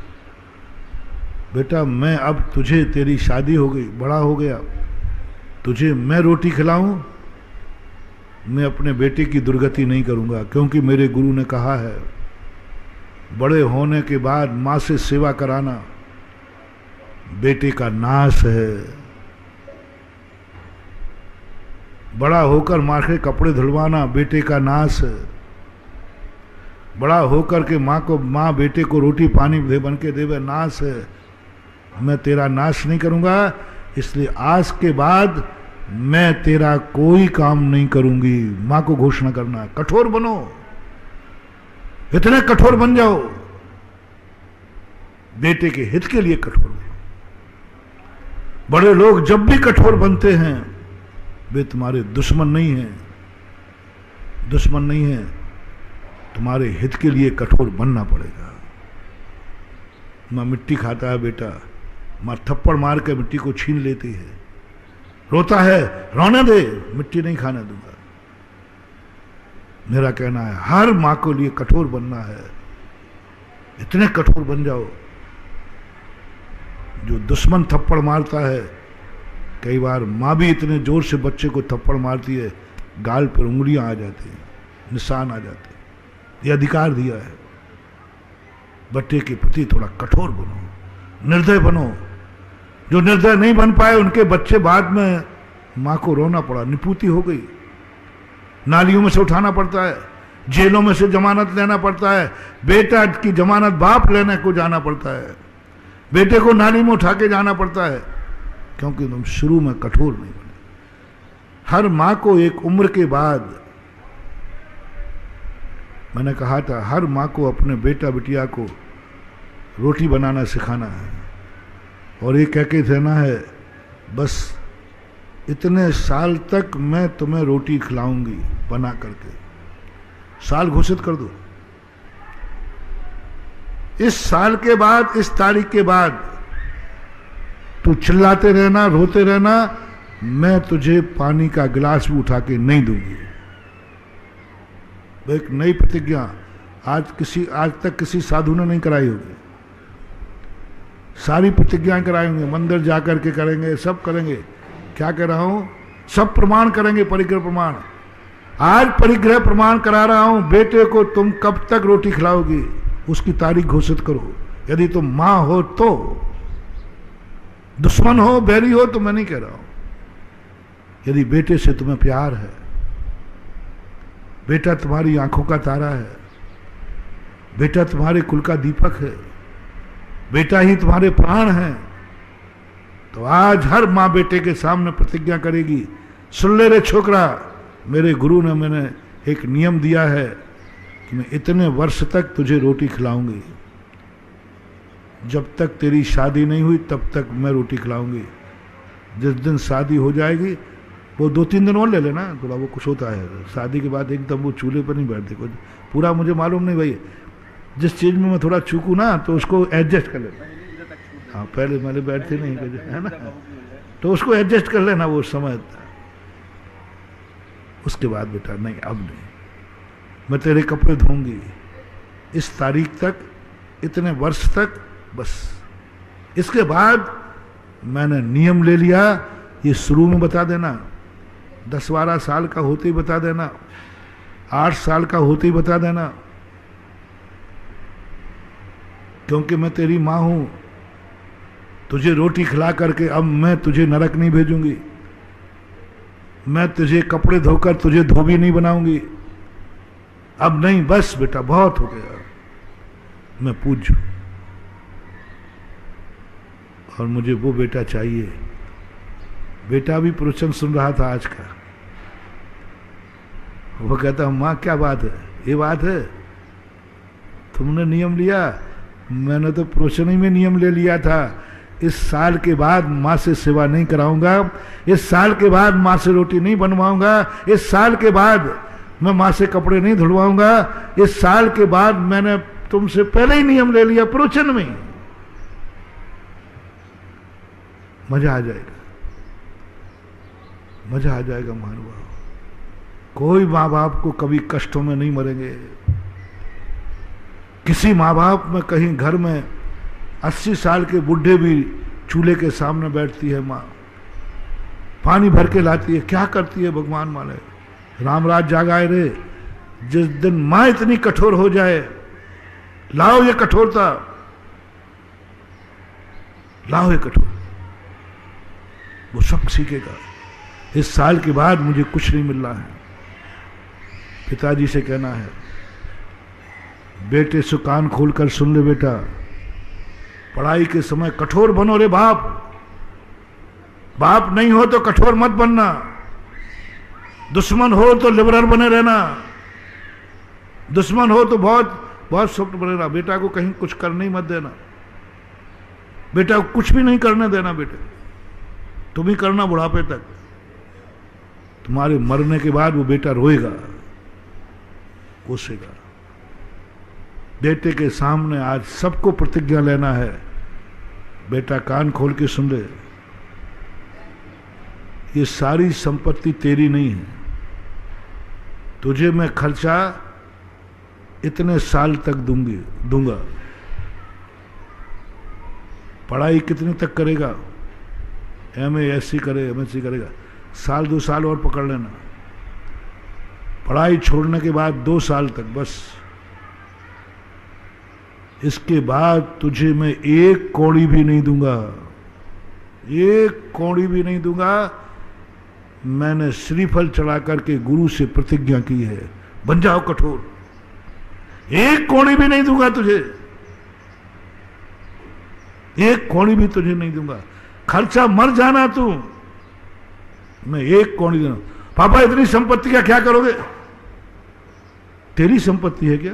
बेटा मैं अब तुझे, तेरी शादी हो गई, बड़ा हो गया, तुझे मैं रोटी खिलाऊं, मैं अपने बेटे की दुर्गति नहीं करूंगा, क्योंकि मेरे गुरु ने कहा है बड़े होने के बाद मां से सेवा कराना बेटे का नाश है। बड़ा होकर मां के कपड़े धुलवाना बेटे का नाश है। बड़ा होकर के मां बेटे को रोटी पानी बन के देवे, नाश है। मैं तेरा नाश नहीं करूंगा, इसलिए आज के बाद मैं तेरा कोई काम नहीं करूंगी। मां को घोषणा करना, कठोर बनो, इतने कठोर बन जाओ, बेटे के हित के लिए कठोर बनो। बड़े लोग जब भी कठोर बनते हैं वे तुम्हारे दुश्मन नहीं हैं, दुश्मन नहीं है, तुम्हारे हित के लिए कठोर बनना पड़ेगा। मां मिट्टी खाता है बेटा, मां थप्पड़ मार के मिट्टी को छीन लेती है, रोता है, रोने दे, मिट्टी नहीं खाने दूंगा। मेरा कहना है हर मां को लिए कठोर बनना है, इतने कठोर बन जाओ। जो दुश्मन थप्पड़ मारता है, कई बार मां भी इतने जोर से बच्चे को थप्पड़ मारती है, गाल पर उंगलियां आ जाती हैं, निशान आ जाते हैं। ये अधिकार दिया है। बच्चे के प्रति थोड़ा कठोर बनो, निर्दय बनो। जो निर्दय नहीं बन पाए उनके बच्चे बाद में मां को रोना पड़ा, निपुती हो गई, नालियों में से उठाना पड़ता है, जेलों में से जमानत लेना पड़ता है, बेटा की जमानत बाप लेने को जाना पड़ता है, बेटे को नाली में उठा के जाना पड़ता है, क्योंकि तुम शुरू में कठोर नहीं बने। हर मां को एक उम्र के बाद, मैंने कहा था, हर मां को अपने बेटा बिटिया को रोटी बनाना सिखाना है और ये कह के देना है बस इतने साल तक मैं तुम्हें रोटी खिलाऊंगी बना करके। साल घोषित कर दो, इस साल के बाद, इस तारीख के बाद तू चिल्लाते रहना, रोते रहना, मैं तुझे पानी का गिलास भी उठा के नहीं दूंगी। एक नई प्रतिज्ञा आज तक किसी साधु ने नहीं कराई होगी। सारी प्रतिज्ञाएं कराई होंगी, मंदिर जाकर के करेंगे, सब करेंगे। क्या कह रहा हूं, सब प्रमाण करेंगे, परिग्रह प्रमाण। आज परिग्रह प्रमाण करा रहा हूं, बेटे को तुम कब तक रोटी खिलाओगी उसकी तारीख घोषित करो। यदि तुम मां हो तो, दुश्मन हो, बैरी हो तो मैं नहीं कह रहा हूं। यदि बेटे से तुम्हें प्यार है, बेटा तुम्हारी आंखों का तारा है, बेटा तुम्हारे कुल का दीपक है, बेटा ही तुम्हारे प्राण है, तो आज हर मां बेटे के सामने प्रतिज्ञा करेगी, सुन ले रे छोकरा, मेरे गुरु ने मैंने एक नियम दिया है कि मैं इतने वर्ष तक तुझे रोटी खिलाऊंगी। जब तक तेरी शादी नहीं हुई तब तक मैं रोटी खिलाऊंगी। जिस दिन शादी हो जाएगी, वो 2-3 दिन और ले लेना, थोड़ा वो कुछ होता है। शादी के बाद एकदम वो चूल्हे पर नहीं बैठते, कुछ पूरा मुझे मालूम नहीं भाई। जिस चीज़ में मैं थोड़ा चूकूँ ना तो उसको एडजस्ट कर लेना। हाँ, पहले मैंने बैठते नहीं है ना, तो उसको एडजस्ट कर लेना वो समय। उसके बाद बेटा नहीं, अब नहीं, मैं तेरे कपड़े धोऊंगी इस तारीख तक, इतने वर्ष तक, बस। इसके बाद मैंने नियम ले लिया, ये शुरू में बता देना, 10-12 साल का होते ही बता देना, 8 साल का होते ही बता देना, क्योंकि मैं तेरी मां हूं। तुझे रोटी खिला करके अब मैं तुझे नरक नहीं भेजूंगी, मैं तुझे कपड़े धोकर तुझे धोबी नहीं बनाऊंगी। अब नहीं, बस बेटा बहुत हो गया, मैं पूज्य और मुझे वो बेटा चाहिए। बेटा भी प्रवचन सुन रहा था आज का, वो कहता मां क्या बात है, ये बात है, तुमने नियम लिया, मैंने तो प्रवचन ही में नियम ले लिया था, इस साल के बाद मां से सेवा नहीं कराऊंगा, इस साल के बाद मां से रोटी नहीं बनवाऊंगा, इस साल के बाद मैं मां से कपड़े नहीं धुलवाऊंगा, इस साल के बाद मैंने तुमसे पहले ही नियम ले लिया प्रवचन में। मजा आ जाएगा, मजा आ जाएगा महानुभाव। कोई माँ बाप को कभी कष्टों में नहीं मरेंगे। किसी माँ बाप में कहीं घर में 80 साल के बुढ़े भी चूल्हे के सामने बैठती है माँ, पानी भर के लाती है, क्या करती है भगवान माने। रामराज जागाए रे, जिस दिन माँ इतनी कठोर हो जाए, लाओ ये कठोरता, लाओ ये कठोर, वो सब सीखेगा। इस साल के बाद मुझे कुछ नहीं मिल रहा है। पिताजी से कहना है, बेटे से कान खोलकर सुन ले बेटा, पढ़ाई के समय कठोर बनो रे बाप, बाप नहीं हो तो कठोर मत बनना, दुश्मन हो तो लिबरल बने रहना, दुश्मन हो तो बहुत बहुत सॉफ्ट बने रहना। बेटा को कहीं कुछ करने ही मत देना, बेटा को कुछ भी नहीं करने देना। बेटे तुम ही करना बुढ़ापे तक, तुम्हारे मरने के बाद वो बेटा रोएगा, कोसेगा। बेटे के सामने आज सबको प्रतिज्ञा लेना है, बेटा कान खोल के सुन ले, ये सारी संपत्ति तेरी नहीं है, तुझे मैं खर्चा इतने साल तक दूंगा। पढ़ाई कितने तक करेगा, एमए एससी करे, एमएससी करेगा, साल 2 साल और पकड़ लेना। पढ़ाई छोड़ने के बाद 2 साल तक बस। इसके बाद तुझे मैं 1 कौड़ी भी नहीं दूंगा, 1 कौड़ी भी नहीं दूंगा। मैंने श्रीफल चढ़ा करके गुरु से प्रतिज्ञा की है, बन जाओ कठोर, 1 कौड़ी भी नहीं दूंगा तुझे, 1 कौड़ी भी तुझे नहीं दूंगा। खर्चा मर जाना तू, मैं 1 कौड़ी दूंगा। पापा इतनी संपत्ति का क्या करोगे? तेरी संपत्ति है क्या?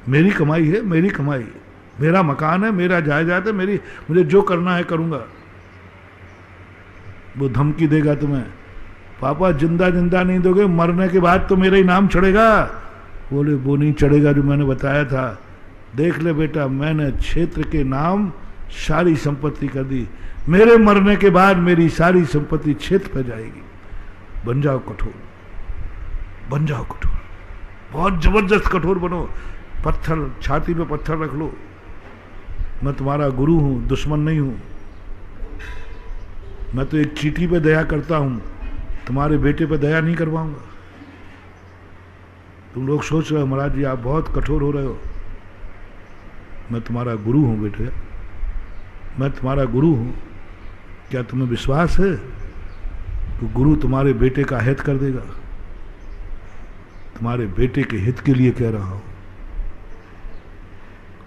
मेरी कमाई है, मेरी कमाई, मेरा मकान है, मेरा जायदाद है, मेरी, मुझे जो करना है करूंगा। वो धमकी देगा तुम्हें, पापा जिंदा नहीं दोगे, मरने के बाद तो मेरा ही नाम चढ़ेगा। बोले वो नहीं चढ़ेगा जो मैंने बताया था। देख ले बेटा, मैंने क्षेत्र के नाम सारी संपत्ति कर दी, मेरे मरने के बाद मेरी सारी संपत्ति क्षेत्र पे जाएगी। बन जाओ कठोर, बन जाओ कठोर, बहुत जबरदस्त कठोर बनो। पत्थर, छाती पे पत्थर रख लो, मैं तुम्हारा गुरु हूं, दुश्मन नहीं हूं। मैं तो एक चींटी पे दया करता हूं, तुम्हारे बेटे पे दया नहीं करवाऊंगा। तुम लोग सोच रहे हो महाराज जी आप बहुत कठोर हो रहे हो, मैं तुम्हारा गुरु हूं बेटे, मैं तुम्हारा गुरु हूं। क्या तुम्हें विश्वास है कि गुरु तुम्हारे बेटे का हित कर देगा? तुम्हारे बेटे के हित के लिए कह रहा हूं,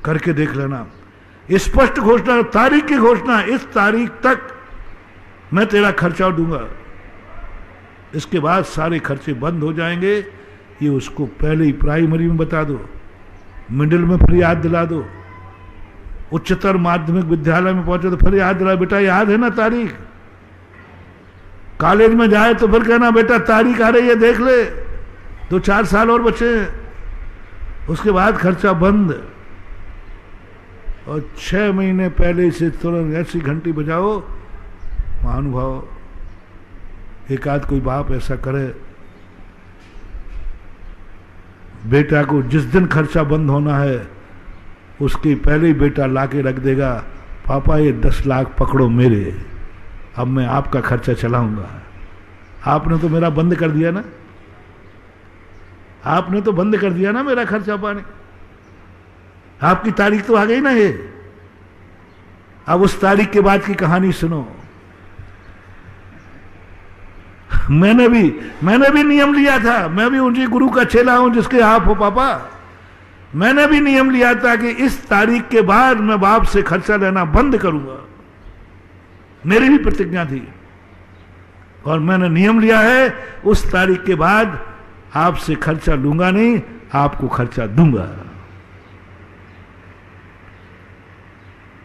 करके देख लेना। स्पष्ट घोषणा, तारीख की घोषणा, इस तारीख तक मैं तेरा खर्चा दूंगा, इसके बाद सारे खर्चे बंद हो जाएंगे। ये उसको पहले ही प्राइमरी में बता दो, मिडिल में फिर याद दिला दो, उच्चतर माध्यमिक विद्यालय में पहुंचे तो फिर याद दिला, बेटा याद है ना तारीख। कॉलेज में जाए तो फिर कहना बेटा तारीख आ रही है देख ले, 2-4 साल और बचे, उसके बाद खर्चा बंद। और 6 महीने पहले से तुरंत ऐसी घंटी बजाओ, महानुभाव, एक आध कोई बाप ऐसा करे, बेटा को जिस दिन खर्चा बंद होना है उसके पहले ही बेटा लाके रख देगा, पापा ये 10 लाख पकड़ो मेरे, अब मैं आपका खर्चा चलाऊंगा। आपने तो मेरा बंद कर दिया ना, आपने तो बंद कर दिया ना मेरा खर्चा पानी। आपकी तारीख तो आ गई ना ये, अब उस तारीख के बाद की कहानी सुनो। मैंने भी नियम लिया था, मैं भी उन्हीं गुरु का चेला हूं जिसके आप हो पापा। मैंने भी नियम लिया था कि इस तारीख के बाद मैं बाप से खर्चा लेना बंद करूंगा, मेरी भी प्रतिज्ञा थी और मैंने नियम लिया है उस तारीख के बाद आपसे खर्चा लूंगा नहीं, आपको खर्चा दूंगा।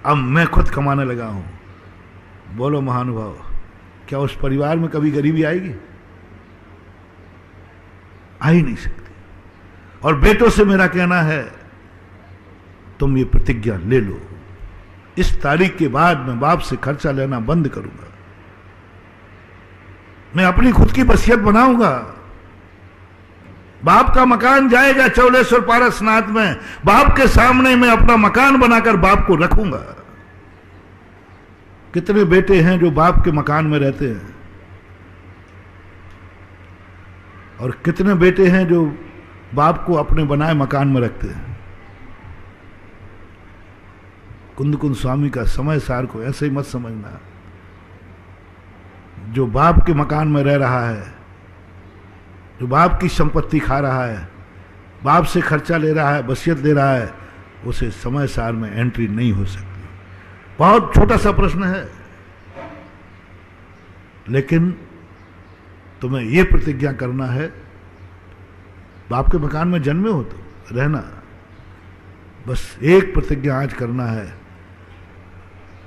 अब मैं खुद कमाने लगा हूं। बोलो महानुभाव, क्या उस परिवार में कभी गरीबी आएगी? आ ही नहीं सकती। और बेटों से मेरा कहना है तुम ये प्रतिज्ञा ले लो, इस तारीख के बाद मैं बाप से खर्चा लेना बंद करूंगा, मैं अपनी खुद की वसीयत बनाऊंगा। बाप का मकान जाएगा चौलेश्वर पारसनाथ में, बाप के सामने मैं अपना मकान बनाकर बाप को रखूंगा। कितने बेटे हैं जो बाप के मकान में रहते हैं, और कितने बेटे हैं जो बाप को अपने बनाए मकान में रखते हैं। कुंद स्वामी का समय सार को ऐसे ही मत समझना। जो बाप के मकान में रह रहा है, जो बाप की संपत्ति खा रहा है, बाप से खर्चा ले रहा है, वसीयत ले रहा है, उसे समय सार में एंट्री नहीं हो सकती। बहुत छोटा सा प्रश्न है, लेकिन तुम्हें यह प्रतिज्ञा करना है, बाप के मकान में जन्मे हो तो रहना, बस एक प्रतिज्ञा आज करना है,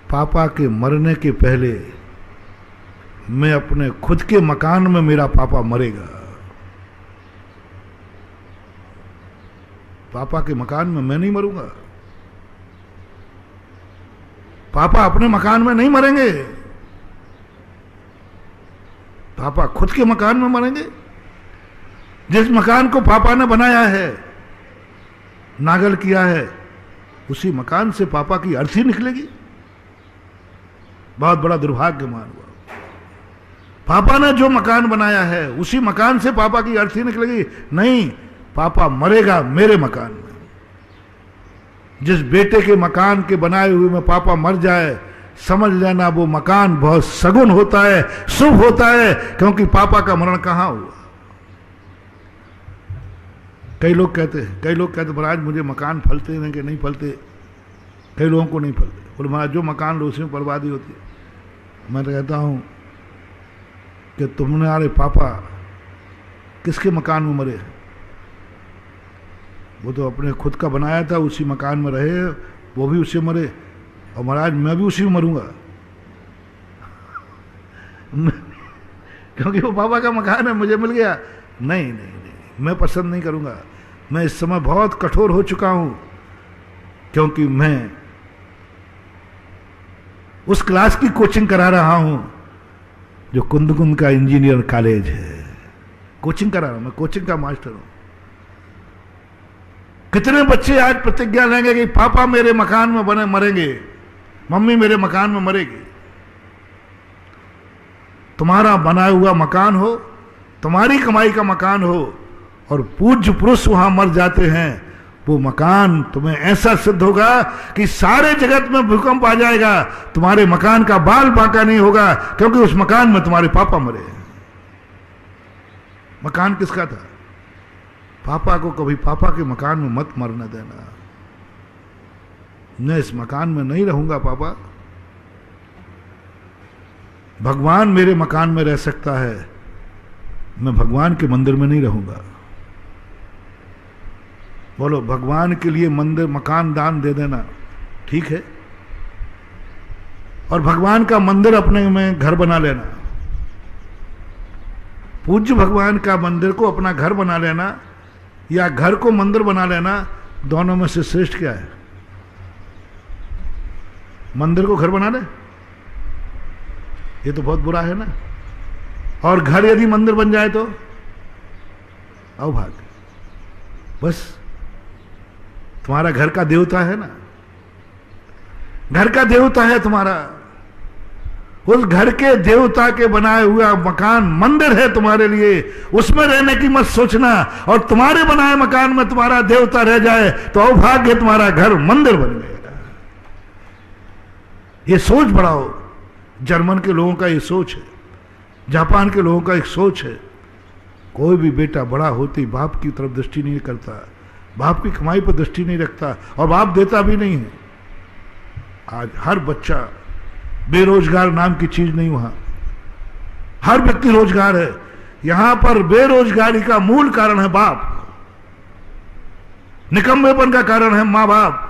पापा के मरने के पहले मैं अपने खुद के मकान में, मेरा पापा मरेगा, पापा के मकान में मैं नहीं मरूंगा। पापा अपने मकान में नहीं मरेंगे, पापा खुद के मकान में मरेंगे? जिस मकान को पापा ने बनाया है, नागल किया है, उसी मकान से पापा की अर्थी निकलेगी? बहुत बड़ा दुर्भाग्य मान हुआ। पापा ने जो मकान बनाया है उसी मकान से पापा की अर्थी निकलेगी? नहीं, पापा मरेगा मेरे मकान में। जिस बेटे के मकान के बनाए हुए में पापा मर जाए, समझ लेना वो मकान बहुत सगुन होता है, शुभ होता है, क्योंकि पापा का मरण कहां हुआ। कई लोग कहते महाराज मुझे मकान फलते हैं कि नहीं फलते। कई लोगों को नहीं फलते, बोले महाराज जो मकान लो उसमें बर्बादी होती है। मैं तो कहता हूं कि तुम्हारे पापा किसके मकान में मरे? वो तो अपने खुद का बनाया था, उसी मकान में रहे, वो भी उससे मरे, और महाराज मैं भी उसी में मरूंगा क्योंकि वो पापा का मकान है, मुझे मिल गया। नहीं, मैं पसंद नहीं करूंगा। मैं इस समय बहुत कठोर हो चुका हूं, क्योंकि मैं उस क्लास की कोचिंग करा रहा हूं जो कुंद का इंजीनियर कॉलेज है, कोचिंग करा रहा हूं, मैं कोचिंग का मास्टर हूं। कितने बच्चे आज प्रतिज्ञा लेंगे कि पापा मेरे मकान में मरेंगे, मम्मी मेरे मकान में मरेगी। तुम्हारा बनाया हुआ मकान हो, तुम्हारी कमाई का मकान हो, और पूज्य पुरुष वहां मर जाते हैं, वो मकान तुम्हें ऐसा सिद्ध होगा कि सारे जगत में भूकंप आ जाएगा, तुम्हारे मकान का बाल बांका नहीं होगा, क्योंकि उस मकान में तुम्हारे पापा मरे। मकान किसका था? पापा को कभी पापा के मकान में मत मरने देना। मैं इस मकान में नहीं रहूंगा पापा। भगवान मेरे मकान में रह सकता है, मैं भगवान के मंदिर में नहीं रहूंगा। बोलो, भगवान के लिए मंदिर मकान दान दे देना ठीक है, और भगवान का मंदिर अपने में घर बना लेना, पूज्य भगवान का मंदिर को अपना घर बना लेना या घर को मंदिर बना लेना, दोनों में से श्रेष्ठ क्या है? मंदिर को घर बना ले, ये तो बहुत बुरा है ना। और घर यदि मंदिर बन जाए तो अभाग्य। बस तुम्हारा घर का देवता है ना, घर का देवता है तुम्हारा, उस घर के देवता के बनाए हुआ मकान मंदिर है तुम्हारे लिए, उसमें रहने की मत सोचना। और तुम्हारे बनाए मकान में तुम्हारा देवता रह जाए तो अभाग्य, तुम्हारा घर मंदिर बन गएगा। ये सोच बढ़ाओ। जर्मन के लोगों का ये सोच है, जापान के लोगों का एक सोच है। कोई भी बेटा बड़ा होती बाप की तरफ दृष्टि नहीं करता, बाप की कमाई पर दृष्टि नहीं रखता, और बाप देता भी नहीं है। आज हर बच्चा बेरोजगार नाम की चीज नहीं, वहां हर व्यक्ति रोजगार है। यहां पर बेरोजगारी का मूल कारण है बाप, निकम्मेपन का कारण है मां बाप।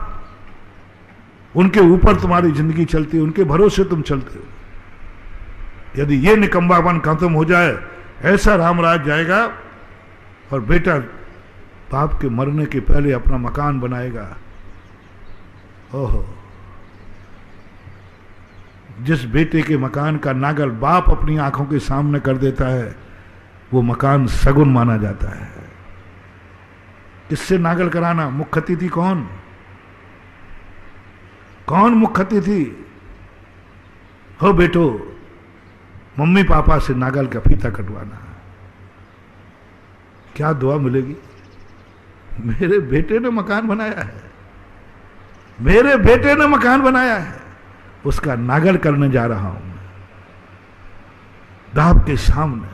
उनके ऊपर तुम्हारी जिंदगी चलती है, उनके भरोसे तुम चलते हो। यदि ये निकम्बापन खत्म हो जाए, ऐसा रामराज जाएगा, और बेटा बाप के मरने के पहले अपना मकान बनाएगा। ओहो, जिस बेटे के मकान का नागल बाप अपनी आंखों के सामने कर देता है, वो मकान सगुन माना जाता है। किससे नागल कराना? मुख्य अतिथि कौन मुख्य अतिथि हो? बेटो, मम्मी पापा से नागल का फीता कटवाना। क्या दुआ मिलेगी? मेरे बेटे ने मकान बनाया है, मेरे बेटे ने मकान बनाया है, उसका नागल करने जा रहा हूं मैं बाप के सामने।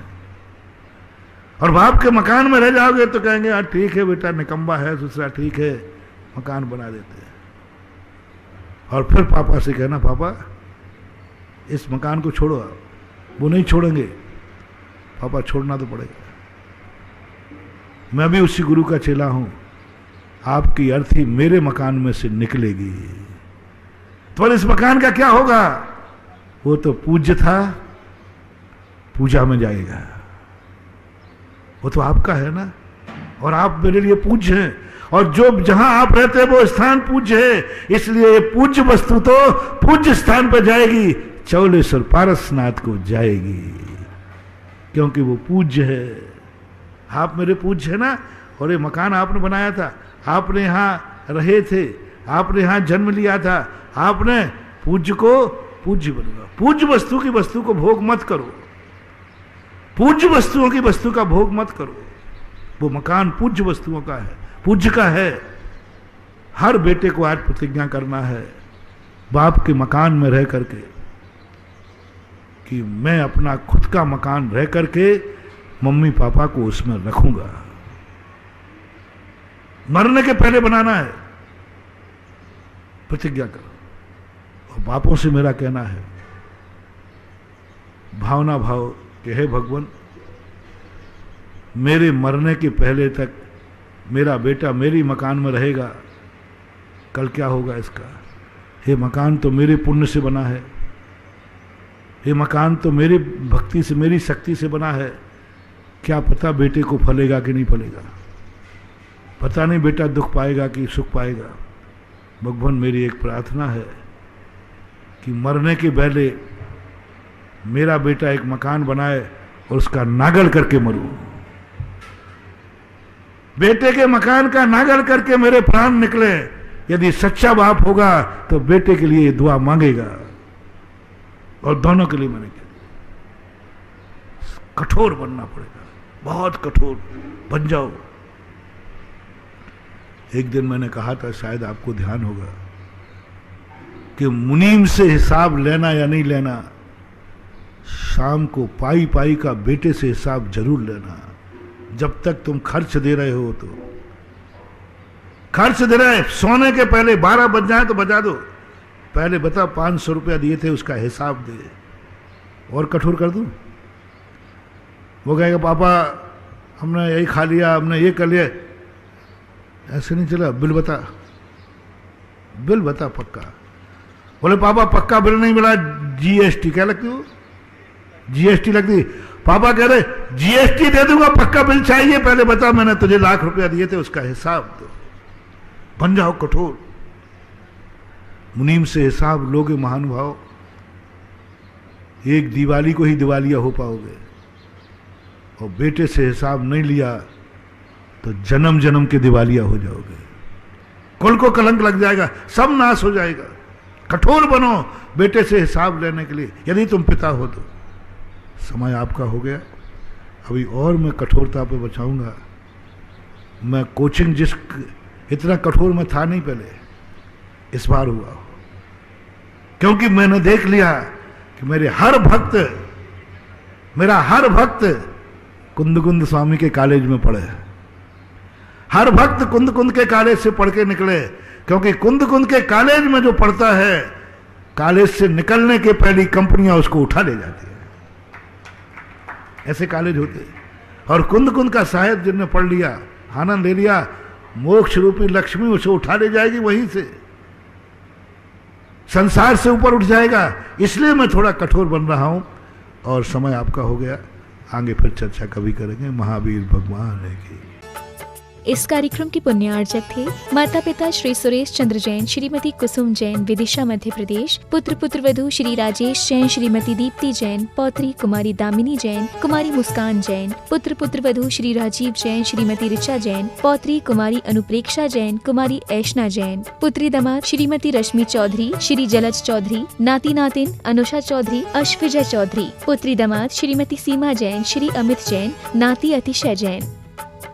और बाप के मकान में रह जाओगे तो कहेंगे यार ठीक है बेटा, निकम्बा है, दूसरा ठीक है, मकान बना देते हैं। और फिर पापा से कहना पापा इस मकान को छोड़ो। वो नहीं छोड़ेंगे। पापा छोड़ना तो पड़ेगा। मैं भी उसी गुरु का चेला हूं, आपकी अर्थी मेरे मकान में से निकलेगी। तो इस मकान का क्या होगा? वो तो पूज्य था, पूजा में जाएगा। वो तो आपका है ना, और आप मेरे लिए पूज्य हैं, और जो जहां आप रहते हैं वो स्थान पूज्य है, इसलिए ये पूज्य वस्तु तो पूज्य स्थान पर जाएगी, चौलेश्वर पारसनाथ को जाएगी। क्योंकि वो पूज्य है। आप मेरे पूज्य है ना, और ये मकान आपने बनाया था, आपने यहाँ रहे थे, आपने यहाँ जन्म लिया था, आपने पूज्य को पूज्य बनेगा। पूज्य वस्तु की वस्तु को भोग मत करो, पूज्य वस्तुओं की वस्तु का भोग मत करो। वो मकान पूज्य वस्तुओं का है, पूज्य का है। हर बेटे को आज प्रतिज्ञा करना है बाप के मकान में रह करके कि मैं अपना खुद का मकान रह करके मम्मी पापा को उसमें रखूंगा। मरने के पहले बनाना है, प्रतिज्ञा करो। और बापों से मेरा कहना है, भावना भाव कि हे भगवान, मेरे मरने के पहले तक मेरा बेटा मेरी मकान में रहेगा, कल क्या होगा इसका। ये मकान तो मेरे पुण्य से बना है, ये मकान तो मेरी भक्ति से, मेरी शक्ति से बना है। क्या पता बेटे को फलेगा कि नहीं फलेगा, पता नहीं बेटा दुख पाएगा कि सुख पाएगा। भगवान मेरी एक प्रार्थना है कि मरने के पहले मेरा बेटा एक मकान बनाए और उसका नागल करके मरूं। बेटे के मकान का नागल करके मेरे प्राण निकले। यदि सच्चा बाप होगा तो बेटे के लिए दुआ मांगेगा, और दोनों के लिए मैंने कहा कठोर बनना पड़ेगा, बहुत कठोर बन जाओ। एक दिन मैंने कहा था, शायद आपको ध्यान होगा, कि मुनीम से हिसाब लेना या नहीं लेना, शाम को पाई पाई का बेटे से हिसाब जरूर लेना। जब तक तुम खर्च दे रहे हो तो खर्च दे रहे, सोने के पहले 12 बज जाए तो बजा दो, पहले बता 500 रुपया दिए थे उसका हिसाब दे। और कठोर कर दूं? वो कहेगा पापा हमने यही खा लिया, हमने ये कर लिया। ऐसे नहीं चला, बिल बता, बिल बता पक्का। बोले पापा पक्का बिल नहीं मिला, जीएसटी। क्या लगती हो? जीएसटी लगती। पापा कह रहे जीएसटी दे दूंगा, पक्का बिल चाहिए, पहले बता मैंने तुझे लाख रुपया दिए थे उसका हिसाब दो। बन जाओ कठोर। मुनीम से हिसाब लोगे महानुभाव, एक दिवाली को ही दिवालिया हो पाओगे। और बेटे से हिसाब नहीं लिया तो जन्म जन्म के दिवालिया हो जाओगे, कुल को कलंक लग जाएगा, सब नाश हो जाएगा। कठोर बनो बेटे से हिसाब लेने के लिए, यदि तुम पिता हो तो। समय आपका हो गया, अभी और मैं कठोरता पे बचाऊंगा। मैं कोचिंग जिस इतना कठोर में था नहीं पहले, इस बार हुआ, क्योंकि मैंने देख लिया कि मेरा हर भक्त कुंद कुंद स्वामी के कॉलेज में पढ़े, हर भक्त कुंद कुंद के कॉलेज से पढ़ के निकले। क्योंकि कुंद कुंद के कॉलेज में जो पढ़ता है, कॉलेज से निकलने के पहले कंपनियां उसको उठा ले जाती है, ऐसे कॉलेज होते। और कुंद कुंद का साहित्य जिनने पढ़ लिया, आनंद ले लिया, मोक्ष रूपी लक्ष्मी उसे उठा ले जाएगी, वहीं से संसार से ऊपर उठ जाएगा। इसलिए मैं थोड़ा कठोर बन रहा हूं। और समय आपका हो गया, आगे फिर चर्चा कभी करेंगे। महावीर भगवान है की। इस कार्यक्रम की पुण्यार्चक थे माता पिता श्री सुरेश चंद्र जैन, श्रीमती कुसुम जैन, विदिशा मध्य प्रदेश। पुत्र पुत्रवधू श्री राजेश जैन, श्रीमती दीप्ति जैन, पौत्री कुमारी दामिनी जैन, कुमारी मुस्कान जैन। पुत्र पुत्रवधू श्री राजीव जैन, श्रीमती ऋचा जैन, पौत्री कुमारी अनुप्रेक्षा जैन, कुमारी ऐशना जैन। पुत्री दामाद श्रीमती रश्मि चौधरी, श्री जलज चौधरी, नाती नातिन अनुषा चौधरी, अश्विजय चौधरी। पुत्री दामाद श्रीमती सीमा जैन, श्री अमित जैन, नाती अतिशय जैन।